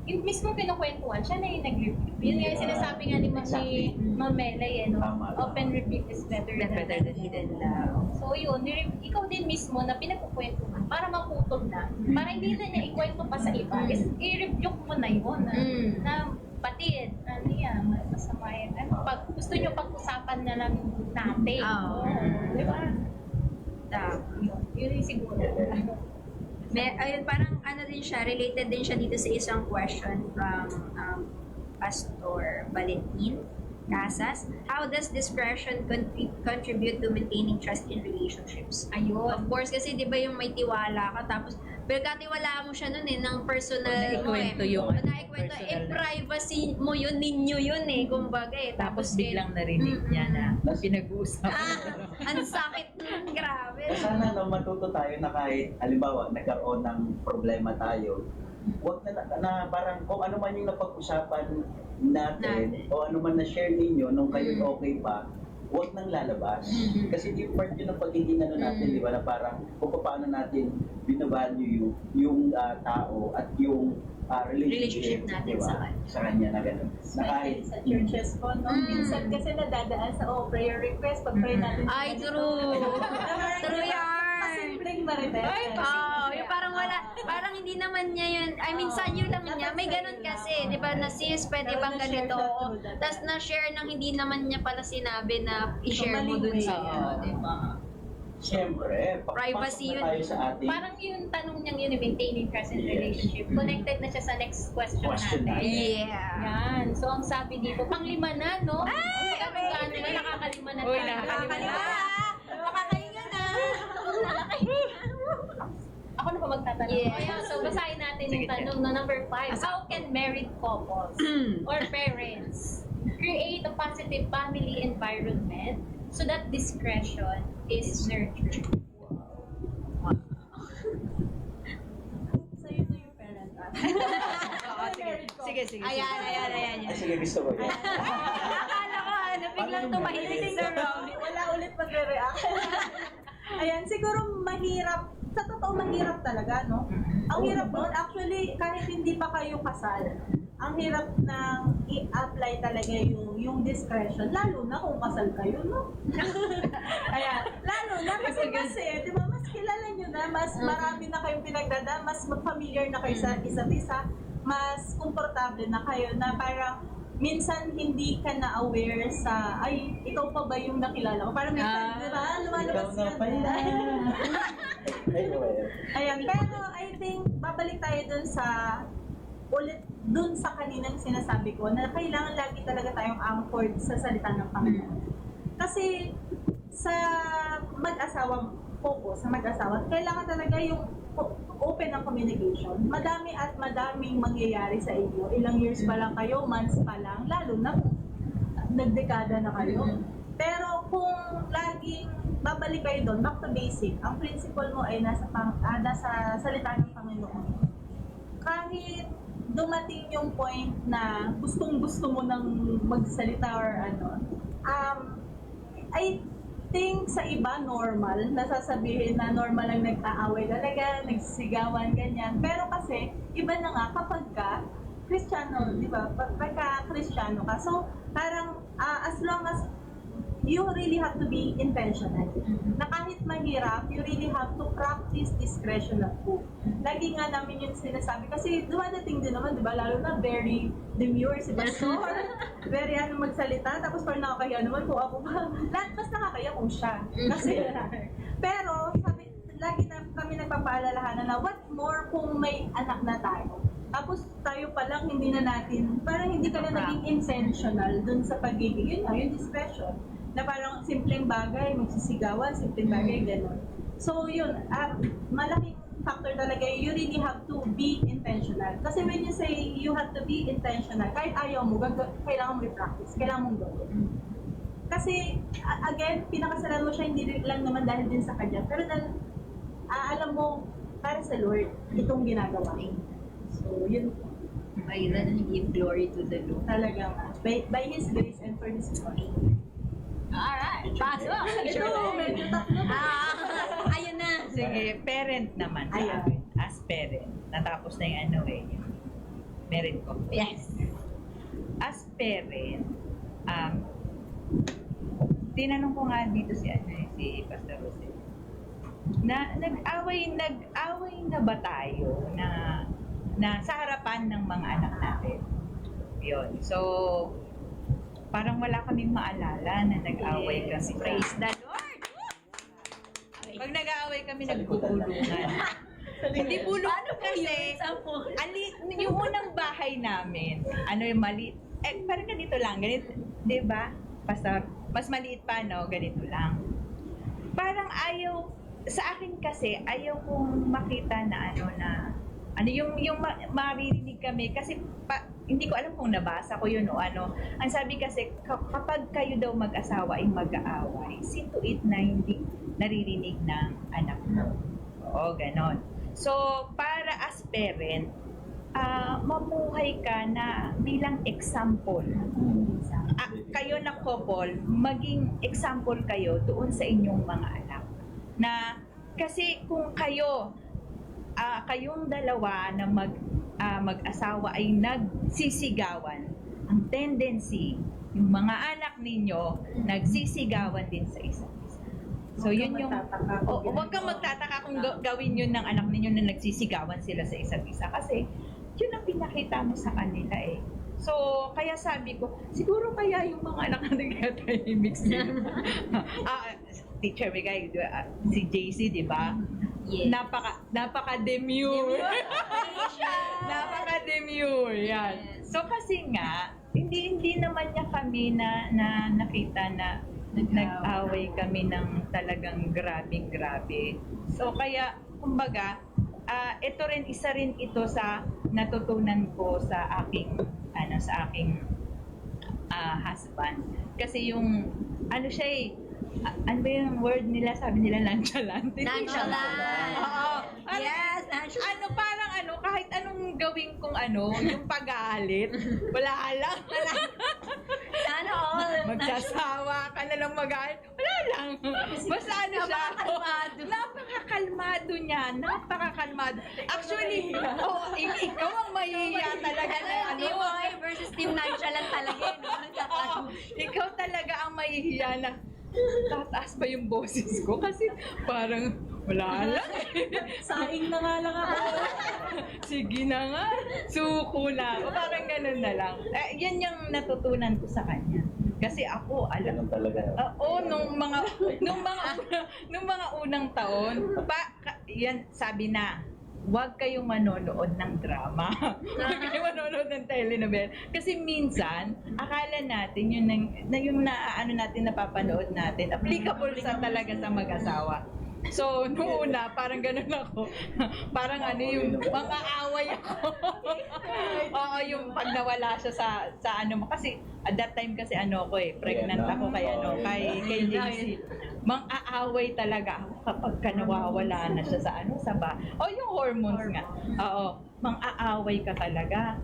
Yung mismong kinukwentuhan, siya na yung nag-rebuke. Yun nga yung sinasabi nga ni Ma'am Melay, open rebuke is better than hidden love. So yun, ikaw din mismo na pinagkukwentuhan para maputol na. Para hindi na niya ikwento pa sa iba, is i-rebuke mo na yun. Na patid, masama yan. Pag gusto nyo pag-usapan na lang natin. Di ba? Yun yung siguro. Ayun, parang din siya, related din siya dito sa isang question from Pastor Valentin Casas. How does discretion contribute to maintaining trust in relationships? Ayun. Of course, kasi di ba yung may tiwala ka, tapos pagkatiwalaan mo siya nun ng personal mo Naikwento yung personal privacy mo yun, ninyo yun kumbaga Tapos biglang narinig niya na pinag-uusapan. Ang sakit nun, grabe. Sana matuto tayo na kahit halimbawa nagkaroon ng problema tayo, wag na parang kung ano man yung napag-usapan natin o ano man na-share ninyo nung kayo okay pa, huwag nang lalabas. Kasi yung part yun ng pagiging natin, di ba, na parang kung paano natin binavalue yung tao at yung relationship natin diba? Sa kanya na gano'n. Na kahit Sa churches po, minsan kasi nadadaan sa prayer request, pag pray natin. Ay, true. True yan. Simpleng marites. Yung parang parang hindi naman niya yun, sa'yo lang niya, may ganun kasi, di ba, na sis, pwede bang ganito, tapos na-share nang hindi naman niya pala sinabi na i-share mo dun sa di ba? siyempre, Privacy papasok na tayo sa ating Parang yung tanong niyang yun, maintaining trust in relationship. Connected na siya sa next question natin. Yeah. Yan. So, ang sabi dito, panglima na, no? Ay, Ang gano'n na, nakakalima na Uy, tayo. nakakalima na. Makakahinga na. Ako na pa magtatanong. Yeah. Ayan, so, basahin natin yung tanong na number 5. How can married couples or parents create a positive family environment so that discretion is nurtured? Sa'yo to yung parent. Sige. Ayan. sige, gusto ko. Akala ko, biglang tumahimik sa round. Wala ulit magre-react. Ayan, siguro mahirap, sa totoo mahirap talaga, no? Ang hirap nun, actually, kahit hindi pa kayo kasal, ang hirap nang i-apply talaga yung discretion, lalo na kung kasal kayo, no? Ayan, lalo na kasi, di ba, mas kilala nyo na, mas marami na kayong pinagdadaan, mas familiar na kayo sa isa't isa, mas komportable na kayo, na parang minsan hindi ka na aware sa, ay, ikaw pa ba yung nakilala ko? Parang minsan, di ba, lumalabas Ikaw na yan. pala. Ay, well. Ayan, pero I think, babalik tayo dun sa kaninang sinasabi ko, na kailangan lagi talaga tayong anchored sa salita ng Panginoon. Kasi, sa mag-asawa, kailangan talaga yung open ang communication. Madami at madaming mangyayari sa inyo. Ilang years pa lang kayo, months pa lang, lalo na kung nagdekada na kayo. Pero kung laging babalik kayo doon, back to basic, ang principle mo ay nasa salita ng Panginoon. Kahit dumating yung point na gustong-gusto mo nang magsalita or I think sa iba normal, nasasabihin na normal lang nag-aaway talaga, nagsisigawan, ganyan. Pero kasi, iba na nga kapag ka Kristiyano, di ba? Pagka Kristiyano ka. So, parang as long as you really have to be intentional. Na kahit mahirap, you really have to practice discretion at home. Lagi nga namin yung sinasabi. Kasi dumadating din naman, di ba? Lalo na very demure si Pastor. Very magsalita. Tapos parang nakakaya naman kung ako ba. Lahat mas nakakaya kung siya. Kasi, pero, sabi, lagi na kami nagpapaalalahanan na what more kung may anak na tayo. Tapos tayo pa lang, hindi na natin, parang hindi ka na naging intentional dun sa pagiging, yun na, yung discretion. Na parang simpleng bagay, magsisigawan, simpleng bagay, gano'n. So yun, malaking factor talaga, you really have to be intentional. Kasi when you say you have to be intentional, kahit ayaw mo, kailangan mo i-practice, kailangan mong gawin. Kasi, again, pinakasalan mo siya, hindi lang naman dahil din sa kanya, pero alam mo, para sa Lord, itong ginagawa. So, yun po. Ayun na, give glory to the Lord. Talaga nga. By His grace and for His glory. Alright, pasok! Ito, medyo tatlo. Ayun na. Sige, parent naman sa Ayan. akin. As parent. Natapos na yung yung merit ko. Yes. As parent, tinanong ko nga dito si Pastor Jose, na nag-away na ba tayo na sa harapan ng mga anak natin? Yun. So, parang wala kaming maalala na nag-away kami. Praise the Lord! Pag nag-aaway kami, nagpupulungan. Hindi bulungan kasi, yung unang bahay namin, yung maliit, parang ganito lang, ganito, di ba? Pastor, mas maliit pa, no? Ganito lang. Parang ayaw, sa akin kasi, ayaw kong makita na yung maririnig kami, kasi hindi ko alam kung nabasa ko yun o ano. Ang sabi kasi, kapag kayo daw mag-asawa ay mag-aaway, see to it na hindi naririnig ng anak mo. Oo, ganon. So, para as parent, mamuhay ka na bilang example. Kayo na couple, maging example kayo doon sa inyong mga anak. Na, kasi kung kayong dalawa na mag-asawa ay nagsisigawan, ang tendency, yung mga anak ninyo, nagsisigawan din sa isa't isa. So yun yung, huwag kang magtataka kung gawin yun ng anak ninyo na nagsisigawan sila sa isa't isa. Kasi yun ang pinakita mo sa kanila eh. So, kaya sabi ko, siguro kaya yung mga anak natin kaya tahimik sila. Teacher Miguel, si JC, di ba? Yes. Napaka-demure. Napaka-demure. Yan. So kasi nga, hindi naman niya kami na nakita na nag-away kami ng talagang grabing-grabe. So kaya, kumbaga, isa rin ito sa natutunan ko sa aking husband. Kasi yung, ano ba yung word nila? Sabi nila nonchalant. Nonchalant. Oo. Yes, nonchalant. Parang kahit anong gawin kong yung pag-aalit, wala lang. Sana all. Magsasawa ka na lang mag-aaral. Wala lang. Basta ano siya. Napakakalmado. Napakakalmado niya. Napakakalmado. Actually, ikaw ang mahihiya talaga. Team Boy versus Team Nonchalant talaga eh. No? Oo, ikaw talaga ang mahihiya na tataas ba yung boses ko? Kasi parang wala lang. Saing na nga lang ako. Sige na nga. Suko na ako. Parang ganun na lang. Yan yung natutunan ko sa kanya. Kasi ako, alam, Ganun talaga. oo, nung mga unang taon, yan sabi na, huwag kayong manonood ng drama. Huwag kayong manonood ng telenovela. Kasi minsan, akala natin yung natin, napapanood natin, applicable sa talaga sa mag-asawa. So, noong una, parang ganun ako. Parang yung mga away ako. Oo, yung pag nawala siya sa ano mo. Kasi, at that time kasi pregnant ako kay JC. Mang-aaway talaga ako kapag nawawala na siya sa yung hormones nga. Oo, mang-aaway ka talaga.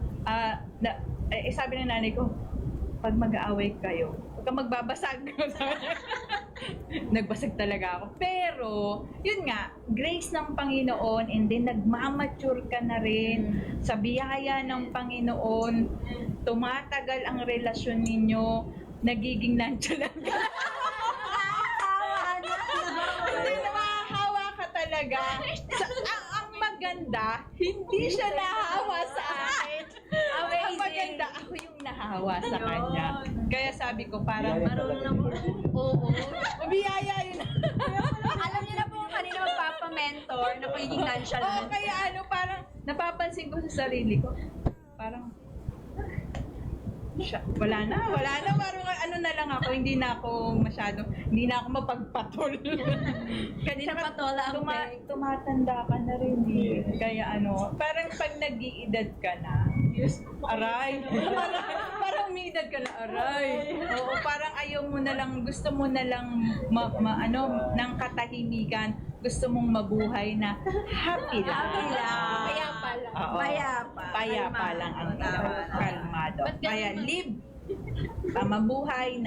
Sabi ng nanay ko, pag mag-aaway kayo, huwag kang magbabasag. Nagbasag talaga ako. Pero, yun nga, grace ng Panginoon, and then nagmamature ka na rin sa biyaya ng Panginoon, tumatagal ang relasyon ninyo, nagiging nonchalant ka. Hindi, nakakahawa ka talaga. Ang maganda, hindi siya nahawa sa akin. Ang maganda, ako yung nahawa sa kanya. Kaya sabi ko, parang Marunong na po. Oo. biyaya yun. Alam niyo na po kung kanina magpapa-mentor na pagiging Oo, nonchalant. kaya parang napapansin ko sa sarili ko, parang, wala na, parang na lang ako, hindi na ako mapagpatol. Kanina patola ang peg. Tumatanda ka na rin eh. Kaya parang pag nag-iedad ka na, aray, parang umiidad ka na, aray. Oo, parang ayaw mo na lang, gusto mo na lang ng katahimikan, gusto mong mabuhay na happy lang. Payapa lang. Oo. Payapa lang ang kalmado. Kaya live, mabuhay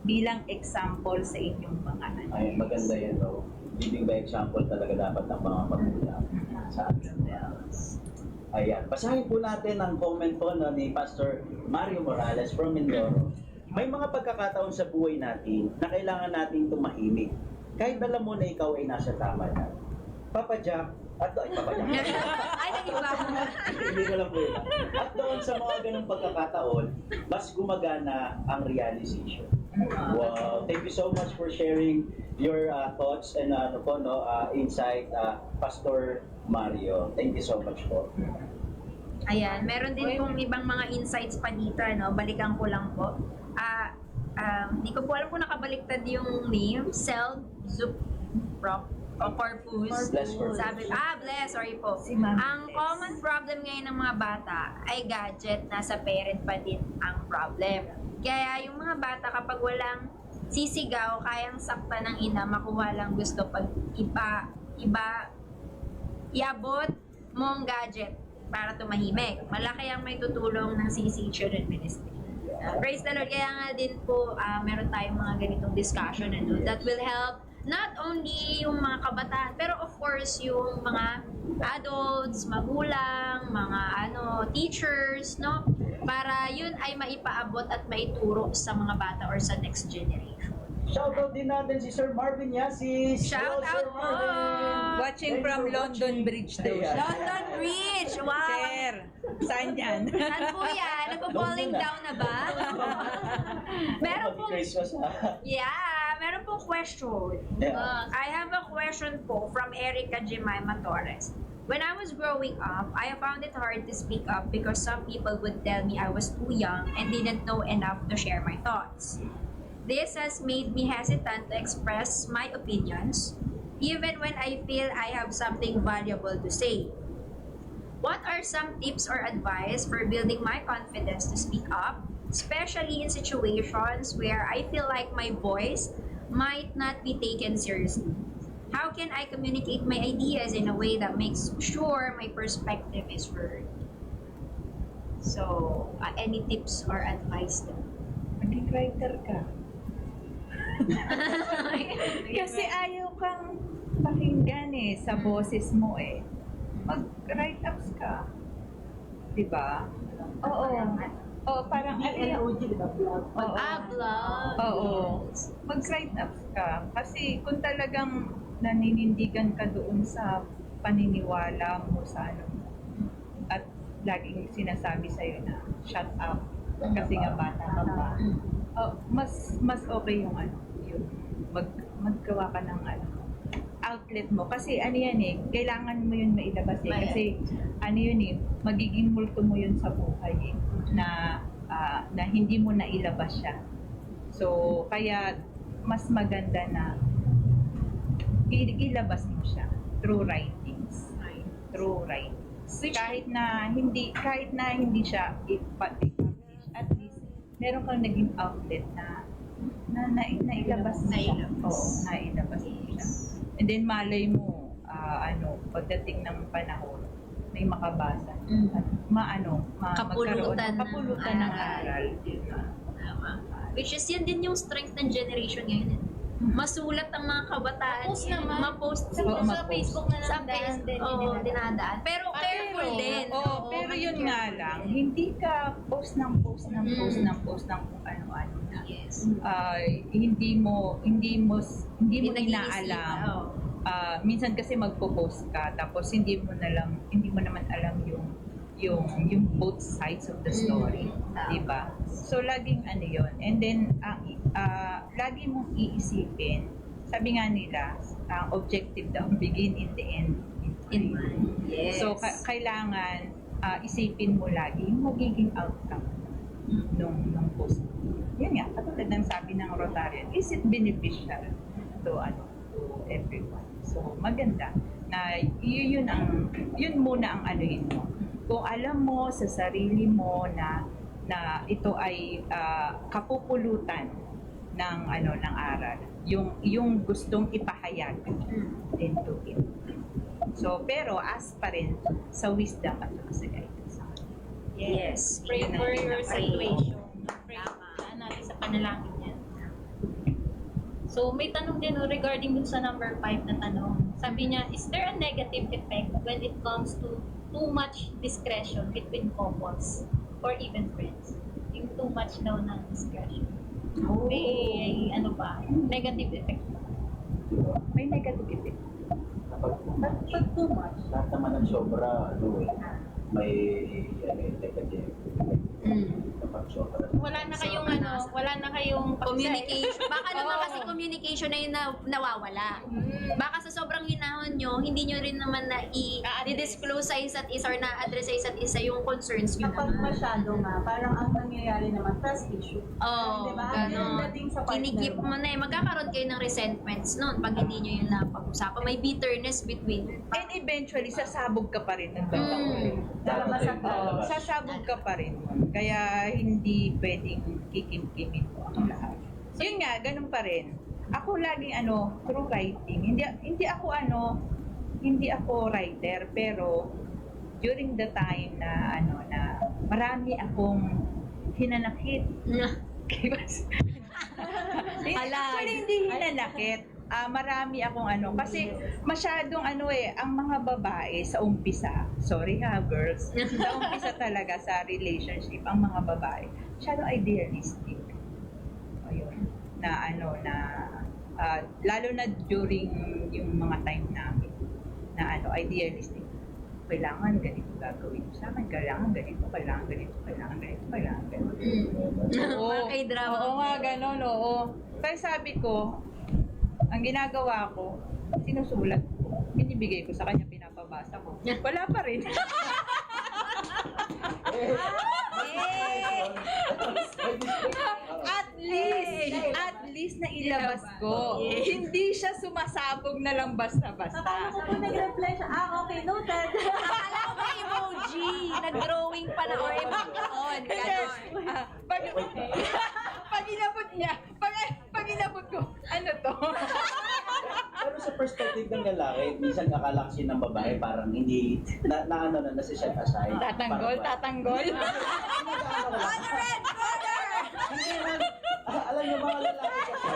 bilang example sa inyong mga anak. Ay, maganda yan, no? Living by example talaga dapat ng mga magulang sa atin. Ayan. Basahin po natin ang comment po ni Pastor Mario Morales from Mindoro. May mga pagkakataon sa buhay natin na kailangan nating tumahimik. Kahit alam mo na ikaw ay nasa tama na. Papa Jack, Papa Jack. Ay, nag-iba. Hindi ko lang po yun. At doon sa mga ganung pagkakataon, mas gumagana ang realization. Wow. Thank you so much for sharing your thoughts and insight, Pastor Mario. Thank you so much po. Ayan, meron din pong ibang mga insights pa dito, balikan ko lang po. Hindi ko po alam kung nakabaliktad yung name, Corpus. Bless Corpus. Bless, sorry po. Si Ma'am Ang Bless. common problem ngayon ng mga bata ay gadget, nasa parent pa din ang problem. Kaya yung mga bata kapag walang sisigaw, kayang sakta ng ina, makuha lang gusto pag iabot mong gadget para tumahimik. Malaki ang may tutulong ng CC Children Ministry. Praise the Lord. Kaya nga din po, meron tayong mga ganitong discussion that will help not only yung mga kabataan, pero of course yung mga adults, magulang, mga teachers, no? Para yun ay maipaabot at maituro sa mga bata or sa next generation. Shoutout din natin si Sir Marvin Yasis. Shout Hello, out Sir po! Marvin. Watching Thank you from for London watching. Bridge daw siya. London Bridge! Wow! Sir, saan yan? Saan po yan? Nagpo-falling London na. down na ba? Meron Happy pong, Christmas, ha? meron pong question. Yeah. I have a question po from Erica Jemima Torres. When I was growing up, I found it hard to speak up because some people would tell me I was too young and didn't know enough to share my thoughts. This has made me hesitant to express my opinions, even when I feel I have something valuable to say. What are some tips or advice for building my confidence to speak up, especially in situations where I feel like my voice might not be taken seriously? How can I communicate my ideas in a way that makes sure my perspective is heard? So, any tips or advice? Maging writer ka. Kasi ayaw kang pakinggan sa boses mo Mag-write ups ka. Diba? Oo. Oo, parang BLOG, di ba? Vlog. Oo. Vlog. Oo. Mag-write ups ka. Kasi kung talagang naninindigan ka doon sa paniniwala mo sa at laging sinasabi sa'yo na shut up kasi nga bata ka pa. Mas okay yung yung maggawa ka ng outlet mo kasi kailangan mo yun mailabas kasi magiging multo mo yun sa buhay na hindi mo nailabas siya. So kaya mas maganda na ilabas mo siya through writings. Through writings. Kahit na hindi siya i-publish, at least meron kang naging outlet na nailabas mo siya. Oo, nailabas mo siya. And then malay mo, pagdating ng panahon, may makabasa. At kapulutan ng aral. Which is yan din yung strength ng generation ngayon. Masulat ang mga kabataan. Ma-post Oo, sa ma-post. Facebook na sa Facebook. Oo, dinadaan. Pero careful din. Pero yun nga lang, hindi ka post ng kung ano-ano na. Yes. Hindi mo nag-iisip. inaalam. Minsan kasi magpo-post ka tapos hindi mo naman alam yung both sides of the story, di ba? So laging yun. And then lagi mong iisipin, sabi nga nila, ang objective daw, begin in the end in mind. Yes. So kailangan isipin mo lagi yung magiging outcome nung post. Yan nga, katulad ng sabi ng Rotarian, is it beneficial to everyone? So maganda na yun muna ang anuhin mo. Kung alam mo sa sarili mo na ito ay kapupulutan ng aral, yung gustong ipahayag, then do it. So pero ask pa rin sa wisdom at sa guidance. Yes. Pray Yun ang for your pinaka- situation. Pray natin sa panalangin yan. So, may tanong din regarding dun sa number 5 na tanong. Sabi niya, is there a negative effect when it comes to too much discretion between couples or even friends? Yung too much daw ng discretion. May, negative effect ba? May negative effect. Pag too much, lahat naman ng sobra, may negative. Kapag sobra. Wala na kayong Communication. Baka naman kasi communication na yun na nawawala. Baka sa sobrang hinahon nyo, hindi nyo rin naman na i-disclose sa isa't isa or na-address sa isa't isa yung concerns nyo Kapag naman. masyado parang ang nangyayari naman, trust issue. Oo, Diba? Yun gano'n. ang dating sa partner Kinikip mo na magkakaroon kayo ng resentments noon pag hindi nyo yun napag-usapan. May bitterness between. And eventually, sasabog ka pa rin ng taon. Lalabas at lalabas. Sasabog ka pa rin. Kaya hindi pwedeng kikim-kimin mo ang lahat. So yun nga, ganun pa rin. Ako laging through writing. Hindi ako writer, pero during the time na marami akong hinanakit. Actually, hindi hinanakit. Marami akong kasi masyadong ang mga babae sa umpisa, sorry ha girls, sa umpisa talaga sa relationship, ang mga babae, masyadong idealistic. Ayun, lalo na during yung mga time namin, na idealistic. Kailangan ganito gagawin mo sa akin, kailangan ganito. Parang kay drama. Oo nga, gano'n, oo. Kaya sabi ko, ang ginagawa ko, sinusulat ko. Binibigay ko sa kanya, pinapabasa ko. Wala pa rin. At least na ilabas ko. Hindi siya sumasabog na lang basta-basta. Akala ko po nag-reply siya, okay, noted. Akala ko may emoji. Nag-drawing pa na or emoticon. Ganon. Pag inabot niya, pag inabot ko, ano to? Pero sa perspective ng lalaki, minsan akala kasi ng babae parang hindi, nasi-set aside. Tatanggol. Hindi man, yung mga lalaki kasi,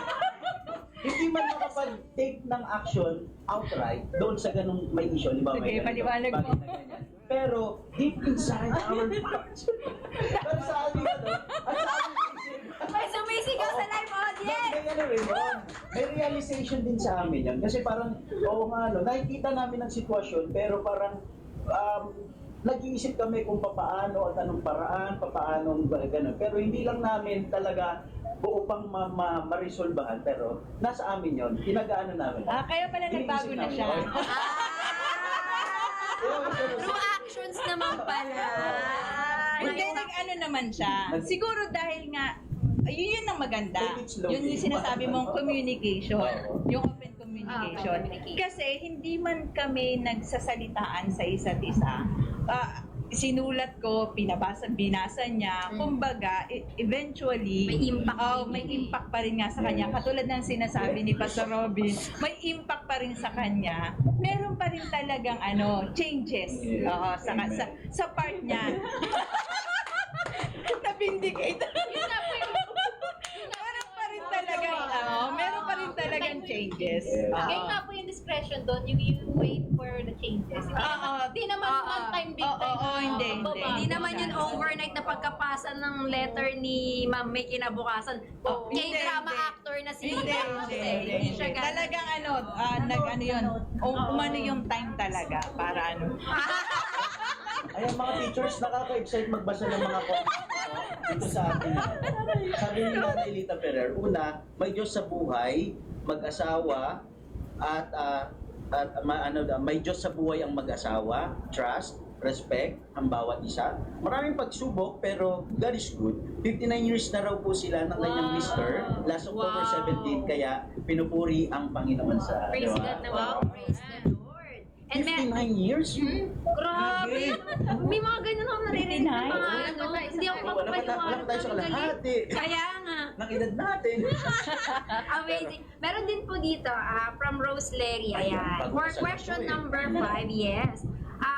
hindi man makapag-take ng action outright doon sa ganung may issue, di ba? Sige, May ganito, paliwanag bagay mo. na ganyan. Pero deep inside our hearts, pero sa amin ano, at sa amin isip, May sumisigaw sa live audience! may ano rin yun. May realization din sa amin yan. Kasi parang, oo nga, no, nakikita namin ang sitwasyon, pero parang, nag-iisip kami kung papaano at anong paraan, papaano gano'n. Pero hindi lang namin talaga buo pang ma-resolbahan, pero nasa amin yon, pinag-ano namin. Kaya pala nagbago na siya. Through actions naman pala. Hindi, nag-ano naman siya. Siguro dahil nga, yun ang maganda. Take it slowly. Yun yung sinasabi mong communication. Oo. Yung open communication. communication. Kasi hindi man kami nagsasalitaan sa isa't isa. Sinulat ko, binasa niya. Kumbaga, eventually, May impact din may yun eh. impact pa rin nga sa kanya. Yes. Katulad ng sinasabi ni Pastor Robin, may impact pa rin sa kanya. Meron pa rin talagang changes Yes. sa, Amen. sa part niya. Na-vindicate. Meron pa rin talagang changes. Yeah. Kaya nga po yung discretion doon, you wait for the changes. Hindi naman one time, big time. Hindi. Hindi naman yun overnight na pagkapasa ng letter ni Ma'am May kinabukasan. Hindi, K-drama hindi. actor na si Hindi siya ganun. Talagang yun. Umano yung time talaga para Ayan mga teachers, nakaka-excite magbasa ng mga comments dito sa atin. Sabi ni Nanay Lita Ferrer, una, may Diyos sa buhay, mag-asawa, at may Diyos sa buhay ang mag-asawa, trust, respect ang bawat isa. Maraming pagsubok pero God is good. 59 years na raw po sila ng kanyang mister, last October 17, kaya pinupuri ang Panginoon sa... Praise diba? God naman. Praise the Lord. And 59 years? grabe. May mga ganyan ako naririnig na mga 59? hindi ako Wala makapaniwala. tayo sa kalahati. Kaya nga. Ng edad natin. Amazing. Meron din po dito from Rose Lery. Ayan. For question number 5, yes.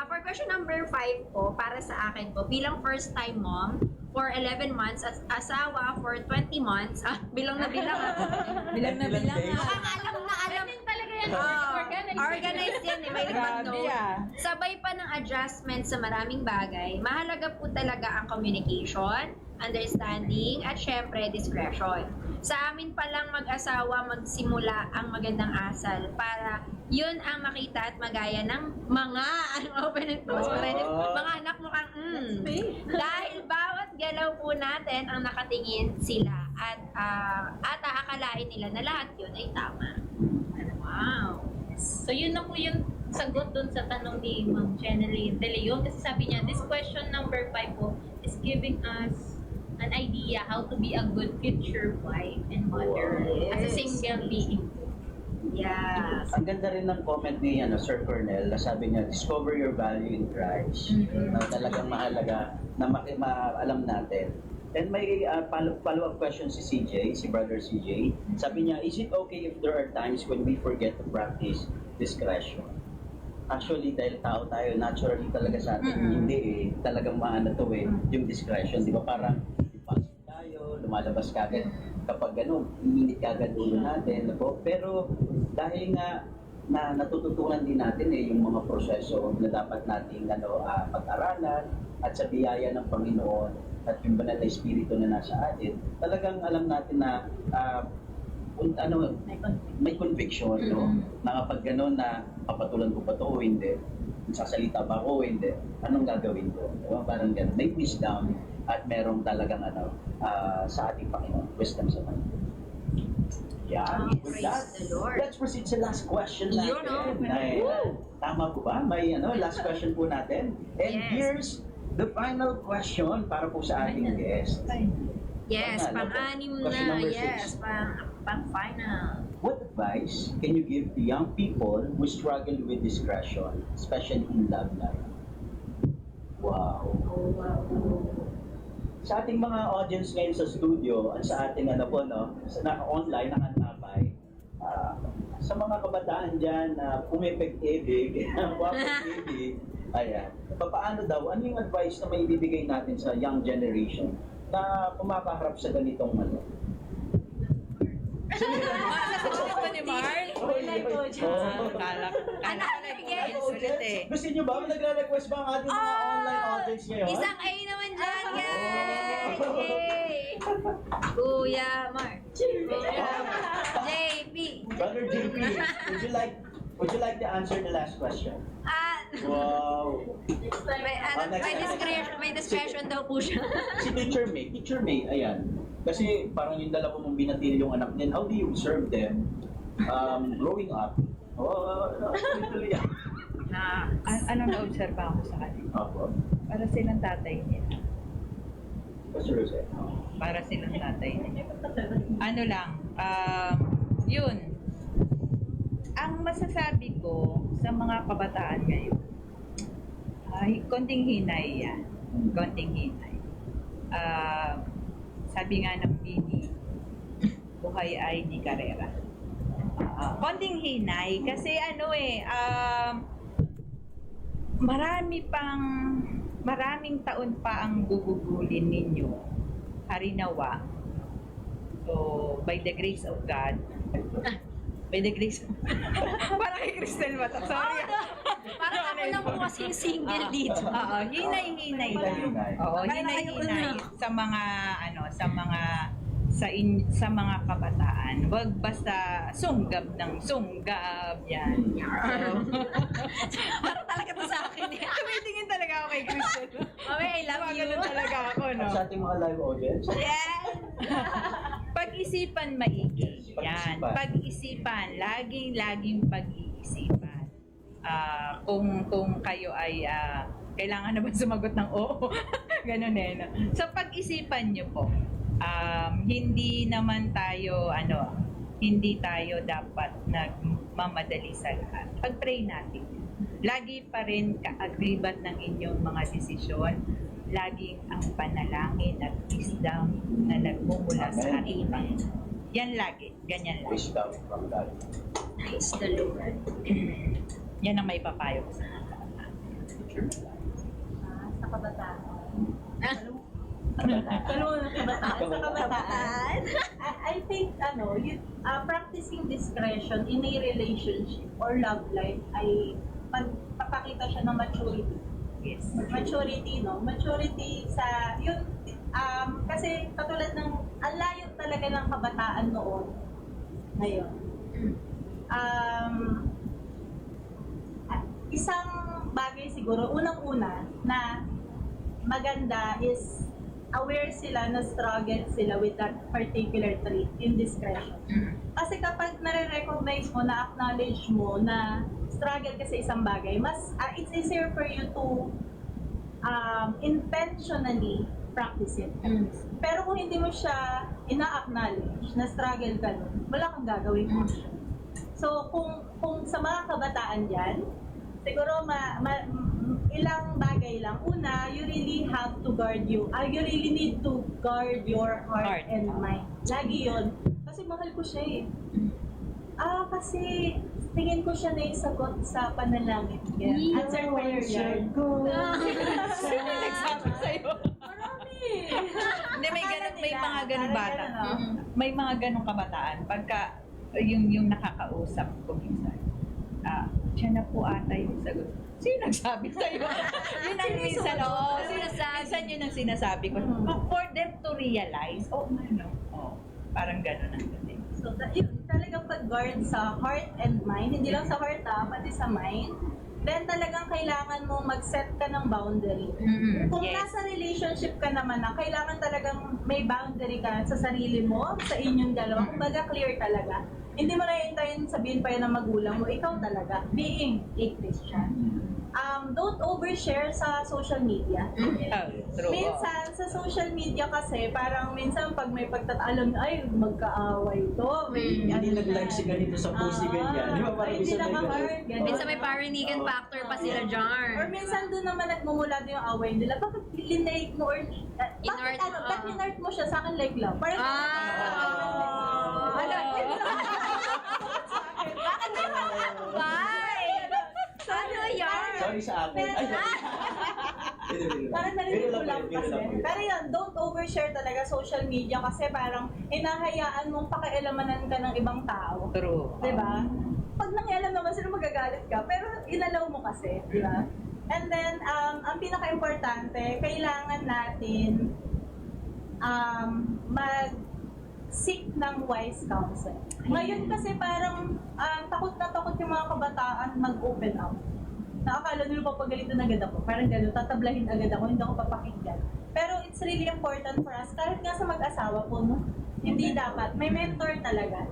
For question number 5 po, para sa akin po, bilang first time mom, for 11 months, at asawa for 20 months, bilang na bilang. Bilang na bilang Alam na alam. Talaga yan, Organized yan eh, may Grabe mag-note. ah. Sabay pa ng adjustment sa maraming bagay, mahalaga po talaga ang communication, understanding, at syempre discretion. Sa amin palang mag-asawa magsimula ang magandang asal para yun ang makita at magaya ng mga open and close mga anak mo kang dahil bawat galaw po natin ang nakatingin sila at aakalain nila na lahat yun ay tama. Wow. So yun na po yung sagot dun sa tanong ni Ma'am Jeneline De Leon. Kasi sabi niya, this question number 5 po is giving us an idea how to be a good future wife and mother as a single being. Yes. Ang ganda rin ng comment ni Sir Cornel na sabi niya, discover your value in Christ. Na talagang mahalaga na alam natin. And may follow-up question si CJ, si Brother CJ. Sabi niya, is it okay if there are times when we forget to practice discretion? Actually, dahil tao tayo, naturally talaga sa atin, hindi talagang maano to yung discretion. Di ba parang impulsive tayo, lumalabas kagad kapag gano'n, iinit kagad ulo natin. Pero dahil nga na natututunan din natin yung mga proseso na dapat nating pag-aralan at sa biyaya ng Panginoon at yung banal na espiritu na nasa atin, talagang alam natin na may conviction, no? Na kapag gano'n na papatulan ko pa to o hindi, sasalita ba ako o hindi, anong gagawin ko? Diba? Parang gano'n, may wisdom at merong talagang sa ating Panginoon, wisdom sa Panginoon. Yeah, with praise that, the Lord. let's proceed sa last question Yun, natin. Tama po ba? May last question po natin. And Yes. here's the final question para po sa ating guest. Yes, Ano po? pang-anim Question na. number Yes, 6. pang-final. What advice can you give to young people who struggle with discretion, especially in love life? Wow. Sa ating mga audience ngayon sa studio at sa ating online nakatabay, sa mga kabataan dyan na pumipig-ibig, wapag-ibig, ayan, paano daw, ano yung advice na may ibibigay natin sa young generation na pumakaharap sa ganitong Sasagot ba ni Mark? Kala Ano, yes. Sulit eh. Gusto niyo ba? Nagre-request ba ang ating mga online audience ngayon? Isang A naman dyan, guys! Yay! Kuya Mark. JP. Brother JP, would you like to answer the last question? Wow. May discretion daw po siya. Si Teacher May, ayan. Kasi parang yung dalawa mong binatil yung anak din, how do you observe them growing up? Literally. Anong na-observe ako sa kanila? Opo. Para silang tatay nila. Seriously. Para silang tatay nila. Ano lang, yun. Ang masasabi ko sa mga kabataan ngayon, ay konting hinay yan. Konting hinay. Sabi nga ng Bini, buhay ay di karera. Konting hinay kasi maraming taon pa ang gugugulin ninyo. Harinawa. So, by the grace of God, parang kay Cristel Mata. Sorry. Parang ako lang po kasing single dito. Oo, hinay-hinay lang. Oo, hinay-hinay sa mga kabataan. Wag basta sunggab ng sunggab yan. Parang talaga to sa akin eh. Tumitingin talaga ako kay Cristel. Okay, I love you. Ganun talaga ako, no? Sa ating mga live audience? Yes! Pag-isipan maigi. Yan. Pag-isipan. Pag-isipan. Laging pag-iisipan. Kung kayo ay kailangan na ba sumagot ng oo? Ganun eh. No? So pag-isipan nyo po. Hindi naman tayo hindi tayo dapat nagmamadali sa lahat. Pag-pray natin. Lagi pa rin kaaglibat ng inyong mga desisyon. Laging ang panalangin at wisdom na nagmumula sa ating Panginoon. Yan lagi. Ganyan lagi. Wisdom from God. Praise the Lord. Yan ang may papayo ko sa mga Sa kabataan. Kabataan. Sa kabataan. I think, practicing discretion in a relationship or love life ay pagpapakita siya ng maturity. Yes. Maturity, no? Maturity sa, yun, kasi katulad ng, ang layo talaga ng kabataan noon, ngayon. Isang bagay siguro, unang-una, na maganda is aware sila na struggle sila with that particular trait, indiscretion. Kasi kapag nare-recognize mo, na-acknowledge mo na struggle ka sa isang bagay, mas it's easier for you to intentionally practice it. Pero kung hindi mo siya ina-acknowledge na struggle ka nun, wala kang gagawin mo. So, kung sa mga kabataan dyan, siguro ilang bagay lang. Una, you really have to you really need to guard your heart and mind. Lagi yun. Kasi mahal ko siya eh. Kasi tingin ko siya na yung sagot sa panalangin. Yeah. Answer prayer yan. Sino nagsabi sa'yo? Marami! Hindi, may mga ganun bata. No? May mga ganung kabataan. Pagka yung nakakausap ko minsan, siya na po ata yung sagot. Sino nagsabi sa'yo? Yun ang minsan, minsan yun ang sinasabi ko. For them to realize, parang ganun ang dating. So, yun, talagang pag-guard sa heart and mind, hindi lang sa heart pati sa mind. Then talagang kailangan mo mag-set ka ng boundary. Kung Yes. nasa relationship ka naman kailangan talagang may boundary ka sa sarili mo, sa inyong dalawa. Kumbaga clear talaga. Hindi mo na hintayin sabihin pa yan ng magulang mo, ikaw talaga, being a Christian. Don't overshare sa social media. True. Minsan, sa social media kasi, parang minsan pag may pagtataalam, ay, magkaaway to. Hindi nag-like si ganito sa post ni ganyan. Di ba parang Hindi minsan may naka-heart. ganun? Minsan may parinigan factor pa sila Or dyan. minsan doon naman nagmumula din yung away nila. Bakit linake mo or Inert, bakit inert mo siya sa akin like love? Parang bakit Bye! Ano yan? Sorry sa akin. Ay, Parang narinig ko lang kasi. Pero yun, don't overshare talaga social media kasi parang inahayaan mong pakialamanan ka ng ibang tao. True. Diba? Pag nangyalam naman sila magagalit ka, pero inalaw mo kasi, di ba? And then, ang pinaka-importante, kailangan natin mag-seek ng wise counsel. Ngayon kasi parang takot na takot yung mga kabataan mag-open up. Nakakala nila papagalitan agad ako. Parang gano'n, tatablahin agad ako, hindi ako papakinggan. Pero it's really important for us, kahit nga sa mag-asawa po, no? Hindi dapat. May mentor talaga.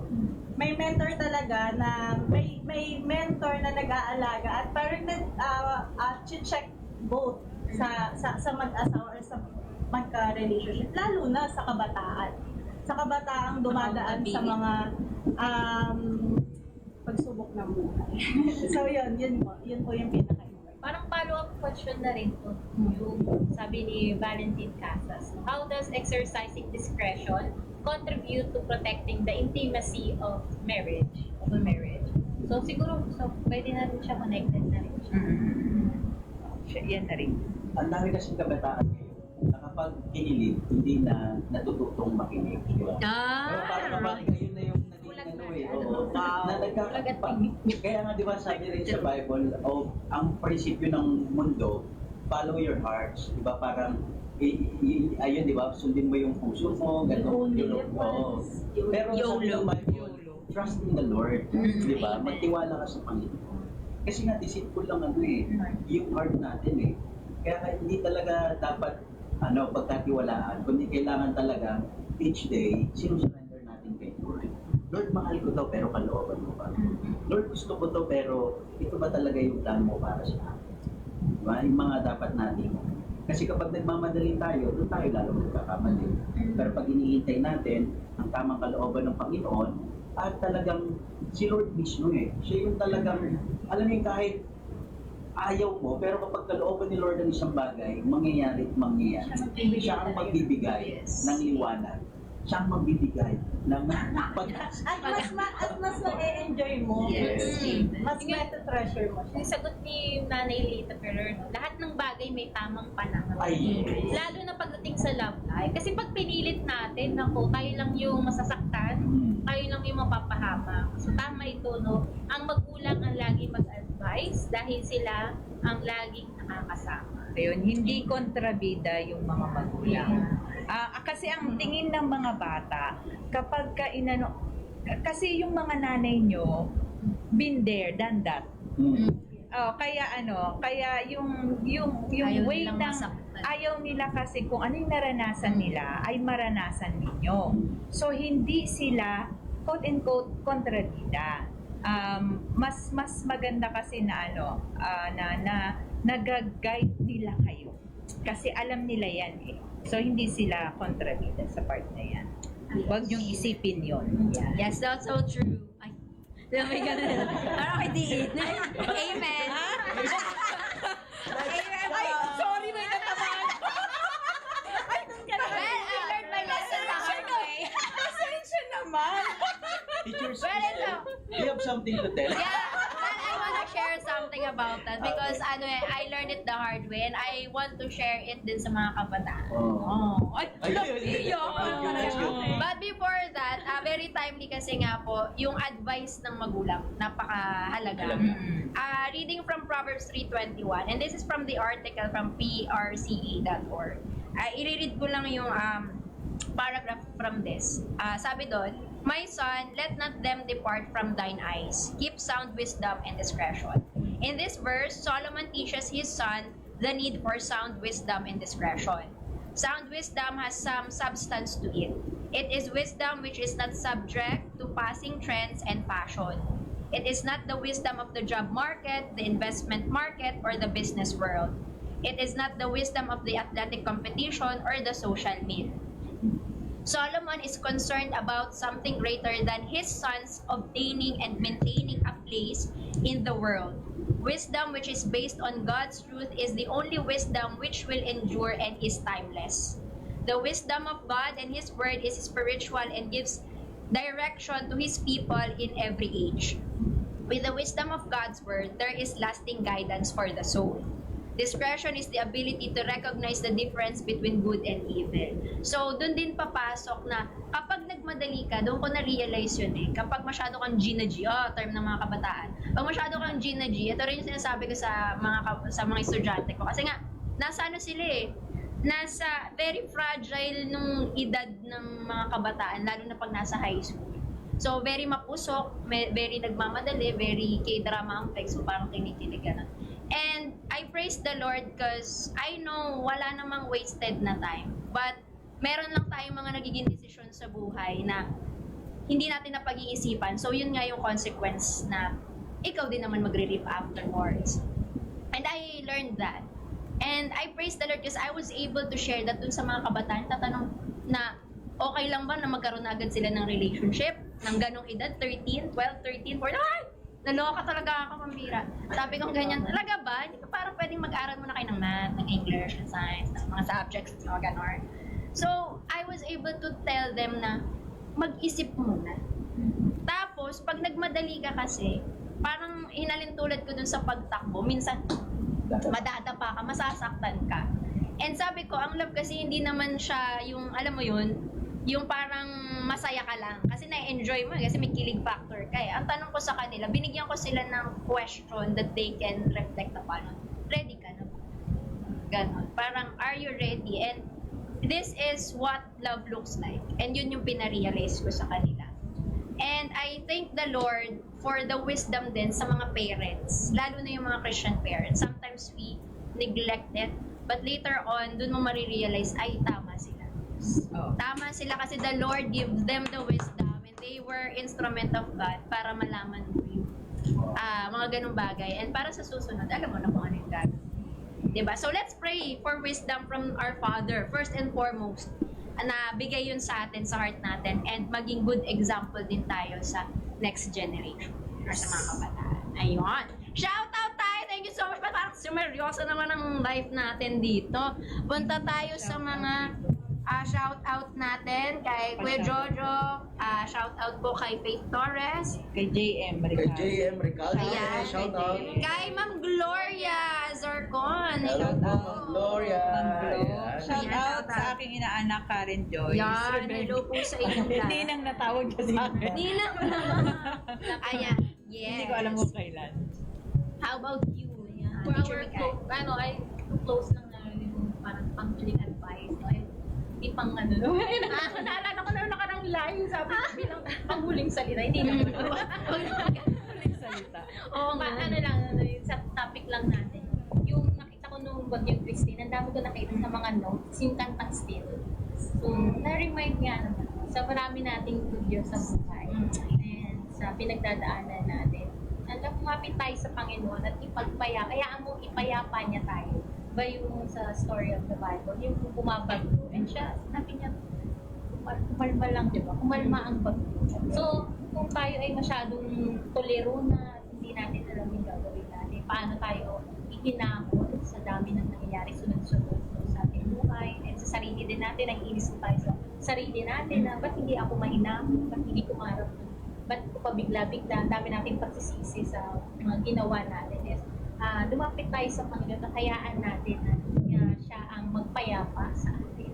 May mentor talaga na may mentor na nag-aalaga at parang check both sa mag-asawa or sa magka-relationship, lalo na sa kabataan. Sa kabataang dumadaan sa mga pagsubok ng buhay. So yun po yung pinaka-important. Parang follow-up question na rin to. Yung sabi ni Valentine Casas, how does exercising discretion contribute to protecting the intimacy of marriage? So siguro, pwede na rin siya connected na rin siya. Yan na rin. Ang dami kasing kabataan ngayon na kapag kinilig, hindi na natututong makinig. Di ba? Pero parang kapag ngayon na yung naging ano eh. Oo. Na kaya nga di ba sabi rin sa Bible, ang prinsipyo ng mundo, follow your hearts. Di ba parang, ayun di ba, sundin mo yung puso mo, gano'n. Pero sabi ng Bible, trust in the Lord. Di ba? Magtiwala ka sa Panginoon. Kasi nga, deceitful lang yung heart natin eh. Kaya hindi talaga dapat pagkatiwalaan, kundi kailangan talaga each day, sinusurrender natin kay Lord. Lord, mahal ko to pero kalooban mo pa. Lord, gusto ko to pero ito ba talaga yung plan mo para sa akin? Diba? Yung mga dapat natin. Kasi kapag nagmamadali tayo, doon tayo lalo magkakamali. Pero pag hinihintay natin ang tamang kalooban ng Panginoon, at talagang si Lord mismo siya yung talagang, alam mo yung kahit ayaw mo, pero kapag kalooban ni Lord ang isang bagay, mangyayari at mangyayari. Siya ang magbibigay ng liwanag. Siya ang magbibigay ng pag-asa. At mas ma-enjoy mo. Yes. Mas ma-treasure mo siya. Yung sagot ni Nanay Lita Ferrer, no? Lahat ng bagay may tamang panahon. Ay, Lalo na pagdating sa love life. Kasi pag pinilit natin, tayo lang yung masasaktan, tayo lang yung mapapahama. So tama ito, no? Ang magulang ang lagi mag-advise dahil sila ang laging nakakasama. Ayun, hindi kontrabida yung mga magulang. Kasi ang tingin ng mga bata, kapag kasi yung mga nanay nyo, been there, done that. Kaya yung Ayaw way nilang ng masaktan. ayaw nila kasi kung ano yung naranasan nila ay maranasan ninyo. So hindi sila quote and quote kontrabida. Mas maganda kasi na nag-guide nila kayo. Kasi alam nila yan eh. So hindi sila kontrabida sa part na yan. Huwag niyong isipin yun. Yes, that's so true. Ay, may ganun. Parang kay D8. Amen. Amen. Ay, sorry, may natamaan. Well, I learned my lesson the hard way. Pasensya naman. teachers, Well, ito. you have something to tell. Yeah, well, I want to share something about that because I learned it the hard way and I want to share it din sa mga kabataan. Ay, But before that, very timely kasi nga po, yung advice ng magulang, napakahalaga. Reading from Proverbs 3:21, and this is from the article from prca.org. I-read ko lang yung paragraph from this. Sabi doon, "My son, let not them depart from thine eyes. Keep sound wisdom and discretion." In this verse, Solomon teaches his son the need for sound wisdom and discretion. Sound wisdom has some substance to it. It is wisdom which is not subject to passing trends and fashion. It is not the wisdom of the job market, the investment market, or the business world. It is not the wisdom of the athletic competition or the social media. Solomon is concerned about something greater than his sons obtaining and maintaining a place in the world. Wisdom which is based on God's truth is the only wisdom which will endure and is timeless. The wisdom of God and His Word is spiritual and gives direction to His people in every age. With the wisdom of God's Word, there is lasting guidance for the soul. Discretion is the ability to recognize the difference between good and evil. So, dun din papasok na kapag nagmadali ka, doon ko na-realize yun eh. Kapag masyado kang G na G, term ng mga kabataan. Pag masyado kang G na G, ito rin yung sinasabi ko sa mga estudyante ko. Kasi nga, nasa ano sila eh, nasa very fragile nung edad ng mga kabataan, lalo na pag nasa high school. So, very mapusok, very nagmamadali, very K-drama ang text, so parang kinikilig ka na. And I praise the Lord because I know wala namang wasted na time. But meron lang tayong mga nagiging desisyon sa buhay na hindi natin napag-iisipan. So yun nga yung consequence na ikaw din naman magre-reap afterwards. And I learned that. And I praise the Lord because I was able to share that dun sa mga kabataan. Tatanong na okay lang ba na magkaroon na agad sila ng relationship ng ganong edad, 13, 12, 13, 14, ay! Naloka talaga ako, pambira. Sabi kong ganyan, talaga ba? Hindi ka parang pwedeng mag-aral muna kayo ng math, ng English, ng science, ng mga subjects, mga ganon. So, I was able to tell them na mag-isip muna. Tapos, pag nagmadali ka kasi, parang hinalintulad ko dun sa pagtakbo, minsan madadapa ka, masasaktan ka. And sabi ko, ang love kasi hindi naman siya yung, alam mo yun, yung parang masaya ka lang. Kasi na-enjoy mo, kasi may kilig factor ka eh. Ang tanong ko sa kanila, binigyan ko sila ng question that they can reflect upon. Ready ka na ba? Ganon. Parang, are you ready? And this is what love looks like. And yun yung pinarealize ko sa kanila. And I thank the Lord for the wisdom din sa mga parents, lalo na yung mga Christian parents. Sometimes we neglect it, but later on, dun mo marirealize, ay, tama sila. Oh. Tama sila kasi the Lord gives them the wisdom and they were instrument of God para malaman mo yung mga ganung bagay. And para sa susunod, alam mo na kung ano yung gagawin. Diba? So let's pray for wisdom from our Father, first and foremost, na bigay yun sa atin, sa heart natin, and maging good example din tayo sa next generation or sa mga kabataan. Ayun. Shout out tayo! Thank you so much. Parang sumeryoso naman ang life natin dito. Punta tayo sa mga shout out natin kay Kuya Jojo, shout out po kay Faith Torres, Kay JM Kay Ricardo. JM Ricardo, Ayan. shout out. kay Ma'am Gloria Zorcon. Hello po, Ma'am Gloria. Ma'am Glo. Ayan. Shout out sa aking inaanak Karen Joyce. Yan, hello po sa inyo lahat. Ninang natawag niya sa akin. Ninang Ayan, yes. Hindi ko alam kung kailan. How about you? For Teacher our Mikay? ay close lang na yung parang pang-tuling advice, no? Hindi pang ano, no? Naalala ko na nakarang line, sabi ko bilang panghuling salita, hindi naman. Huling salita. Oo nga. Ano lang, yung sa topic lang natin. Yung nakita ko nung Bagyong Christine, ang dami ko nakita sa mga notes, yung kantang still. So, na-remind nga naman sa marami nating video sa buhay and sa pinagdadaanan natin. Kumapit tayo sa Panginoon at hayaan mo ipayapa niya tayo. Ba yung sa story of the Bible, yung bumabagyo. And siya, sabi niya, kumalma lang, di ba? Kumalma ang bagyo. So, kung tayo ay masyadong tolero na hindi natin alam yung gagawin natin, paano tayo ihinahon sa dami ng nangyayari sunod-sunod sa ating buhay and sa sarili din natin, nag-iinis tayo sa sarili natin na ba't hindi ako mahinahon, ba't hindi kumarap, ba't ko pa bigla-bigla, ang dami nating pagsisisi sa mga ginawa natin is lumapit tayo sa Panginoon at hayaan natin na siya ang magpayapa sa atin.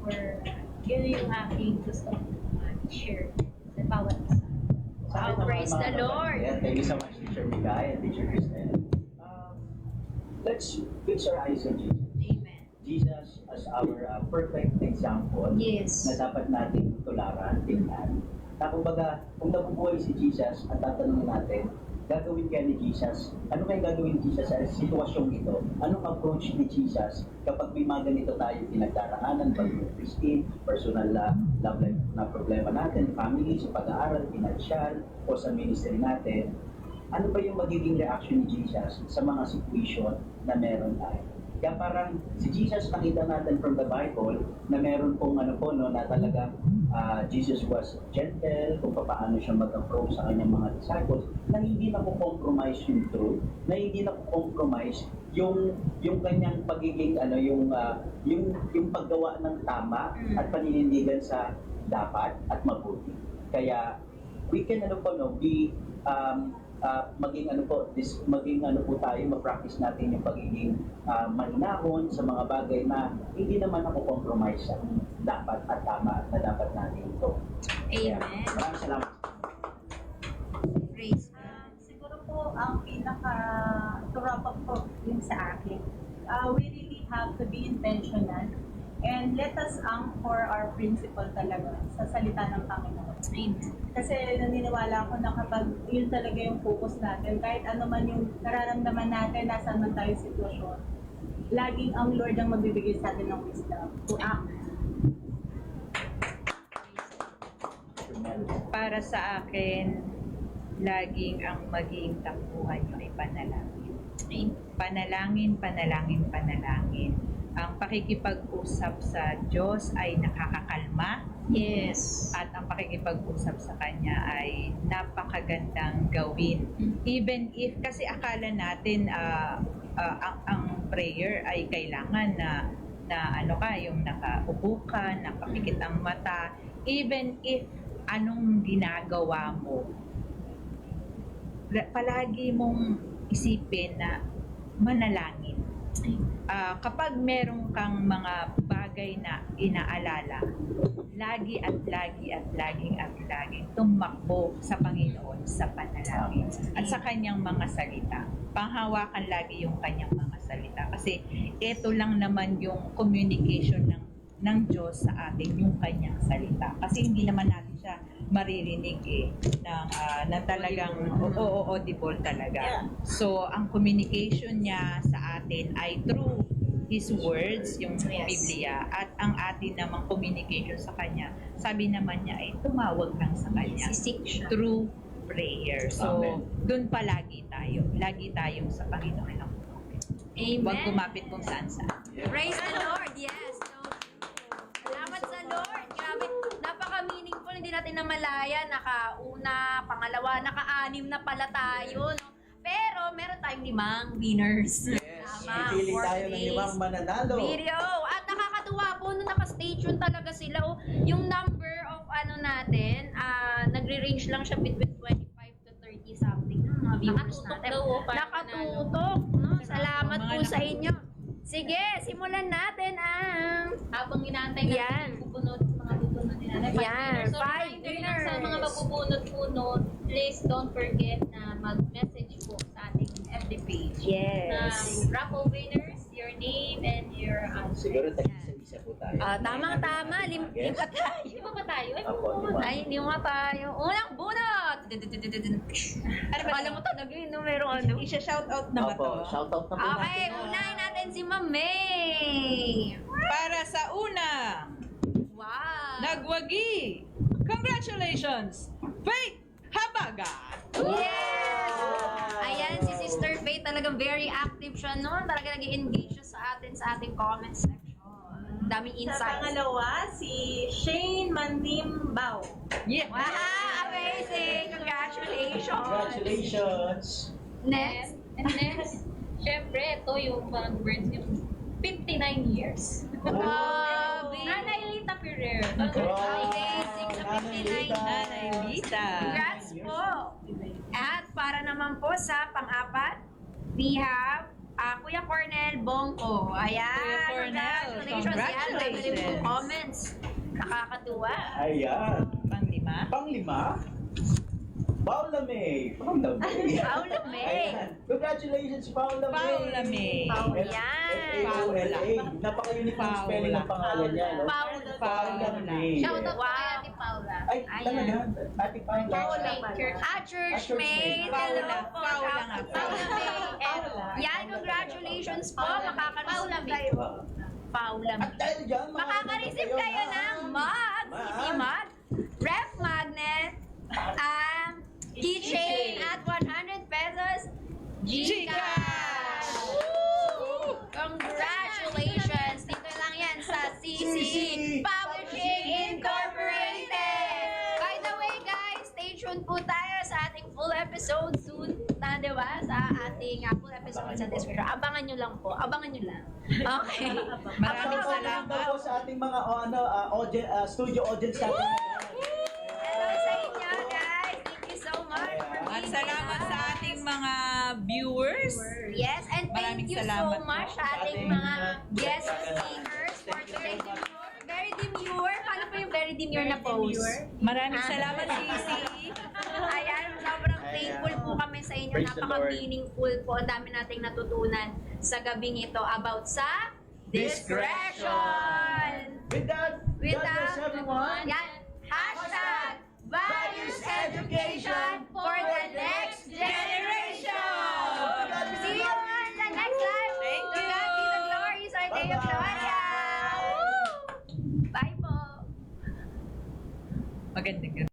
Or yun yung aking gusto share sa bawat isa. Wow, praise the Lord. Yeah, thank you so much, Teacher Mikay and Teacher Kristen. Let's fix our eyes on Jesus. Amen. Jesus as our perfect example Yes. na dapat nating tularan, tingnan. Na kumbaga, kung nabubuhay si Jesus at tatanungin natin, gagawin kaya ni Jesus, ano kaya gagawin ni Jesus sa sitwasyong ito? Anong approach ni Jesus kapag may mga ganito tayo pinagdaraanan, Bagyong Christine, personal love life na problema natin, family, sa pag-aaral, financial, o sa ministry natin, ano ba yung magiging reaction ni Jesus sa mga situation na meron tayo? Kaya parang si Jesus, nakita natin from the Bible na meron pong na talaga Jesus was gentle, kung paano siya mag-approach sa kanyang mga disciples, na hindi na compromise yung truth, na hindi na compromise yung kanyang pagiging yung paggawa ng tama at paninindigan sa dapat at mabuti. Kaya we can be maging tayo, ma-practice natin yung pagiging mahinahon sa mga bagay na hindi naman ako compromise sa dapat at tama na dapat natin ito. Kaya, Amen. maraming salamat. Praise Siguro po ang to wrap up po yung sa akin. We really have to be intentional and let us anchor our principle talaga sa salita ng Panginoon. Kasi naniniwala ako na kapag yun talaga yung focus natin, kahit ano man yung nararamdaman natin, nasaan man tayo sitwasyon, laging ang Lord ang magbibigay sa atin ng wisdom to act. Para sa akin, laging ang maging takbuhan nyo ay panalangin. Panalangin, panalangin, panalangin. Ang pakikipag-usap sa Diyos ay nakakakalma. Yes. At ang pakikipag-usap sa Kanya ay napakagandang gawin. Even if, kasi akala natin ang prayer ay kailangan na ano ka, yung nakaupo ka, nakapikit ang mata. Even if anong ginagawa mo, palagi mong isipin na manalangin. Kapag meron kang mga bagay na inaalala, lagi at laging tumakbo sa Panginoon sa panalangin at sa kanyang mga salita. Panghawakan lagi yung kanyang mga salita. Kasi ito lang naman yung communication ng Diyos sa atin, yung kanyang salita. Kasi hindi naman natin siya maririnig na talagang audible talaga. So, ang communication niya sa atin ay through His words, yung Biblia, at ang atin namang communication sa Kanya, sabi naman niya ay tumawag lang sa Kanya Sisik siya. through prayer. So, Amen. doon pa lagi tayong sa Panginoon. Amen. Huwag kumapit kung saan-saan. Praise the Lord. Yes. So, salamat sa Lord. Grabe. Napaka-meaningful. Hindi natin namalaya. Naka-una, pangalawa, naka-anim na pala tayo. No? Pero, meron tayong 5 winners. Tama. Pipili For tayo ng today's 5 mananalo. video. At nakakatuwa po nung naka-stay tune talaga sila. Oh, yung number of natin, nagre-range lang siya between 25 to 30 something ng mga viewers Nakatutok natin. daw, parang Nakatutok. No? Salamat po sa inyo. Sige, simulan natin ang... Habang inaantay Yan. natin yung mga bubunot ni Nanay. Yan, So, 5 reminder lang sa mga winners. mabubunot-bunot, please don't forget na mag-message po sa ating FB page. Yes. Raffle winners, your name and your address. Siguro isa po tayo. Tamang-tama. Yes. Lima tayo. Di ba ba tayo? Ay, Apo, lima. Ay, lima tayo. Unang bunot! Ano ba? Alam mo talaga yung numero ano? Isha-shoutout na ba to? Opo, shoutout na po Okay, natin. unahin natin si Ma'am May. Para sa unang Wow. nagwagi! Congratulations! Faith Habagat! Yes! Ayan, si Sister Faith talagang very active siya noon. Talaga nag-engage siya sa atin sa ating comment section. Daming Sa insights. pangalawa, si Shane Mandimbao. Yeah! Wow, amazing! Congratulations! Congratulations! Next. And next, syempre, ito yung parang birds yung 59 years. Grabe! Nanay Lita Ferrer. Amazing sa 59. Nanay Lita! Congrats po! At para naman po sa pang-apat, we have Kuya Cornel Bongko. Ayan! Kuya Cornel, Congratulations! Yan, dami po comments. Nakakatuwa. Ayan. Pang-5. Pang-5, Paula May. Paula May. Paula May. Ayan. Congratulations, Paula May. Paula May. Yan. F-A-O-L-A. Napaka-unique ng spelling ng pangalan niya, no? Paula. Paula May. Shoutout po Wow. kay Ate Paula. Ay, Ayan. talaga? Ate Paula. Church Church mate. mate. Hello Paula. po. Paula nga. Paula May. And yan, congratulations po. Makaka-receive kayo. Paula At May. dahil dyan, Makaka-receive kayo ng mug, easy mug, ref magnet, keychain at 100 pesos GCash! Woo! Congratulations! Dito lang yan sa CC Publishing Incorporated! By the way guys, stay tuned po tayo sa ating full episode soon na, di ba? Sa ating full episode sa description. Abangan nyo lang po. Abangan nyo lang. Okay. Maraming Shoutout salamat. naman po sa ating mga studio audience natin. Hello sa inyo guys! salamat sa ating mga viewers. Yes, and thank Maraming you so salamat much po. sa ating mga guest speakers for today. Very demure. Paano po yung very demure na pose? Maraming salamat, Sisi. Ayan, sobrang thankful po kami sa inyo. Praise the Lord. Napaka-meaningful po. Ang dami nating natutunan sa gabing ito about sa discretion. With that, God bless everyone. Yan. Hashtag values education for the next generation. See you on the next live. Thank To you. God be the glory. Sa Deo Gloria. Woo! Bye po. Magandang gabi.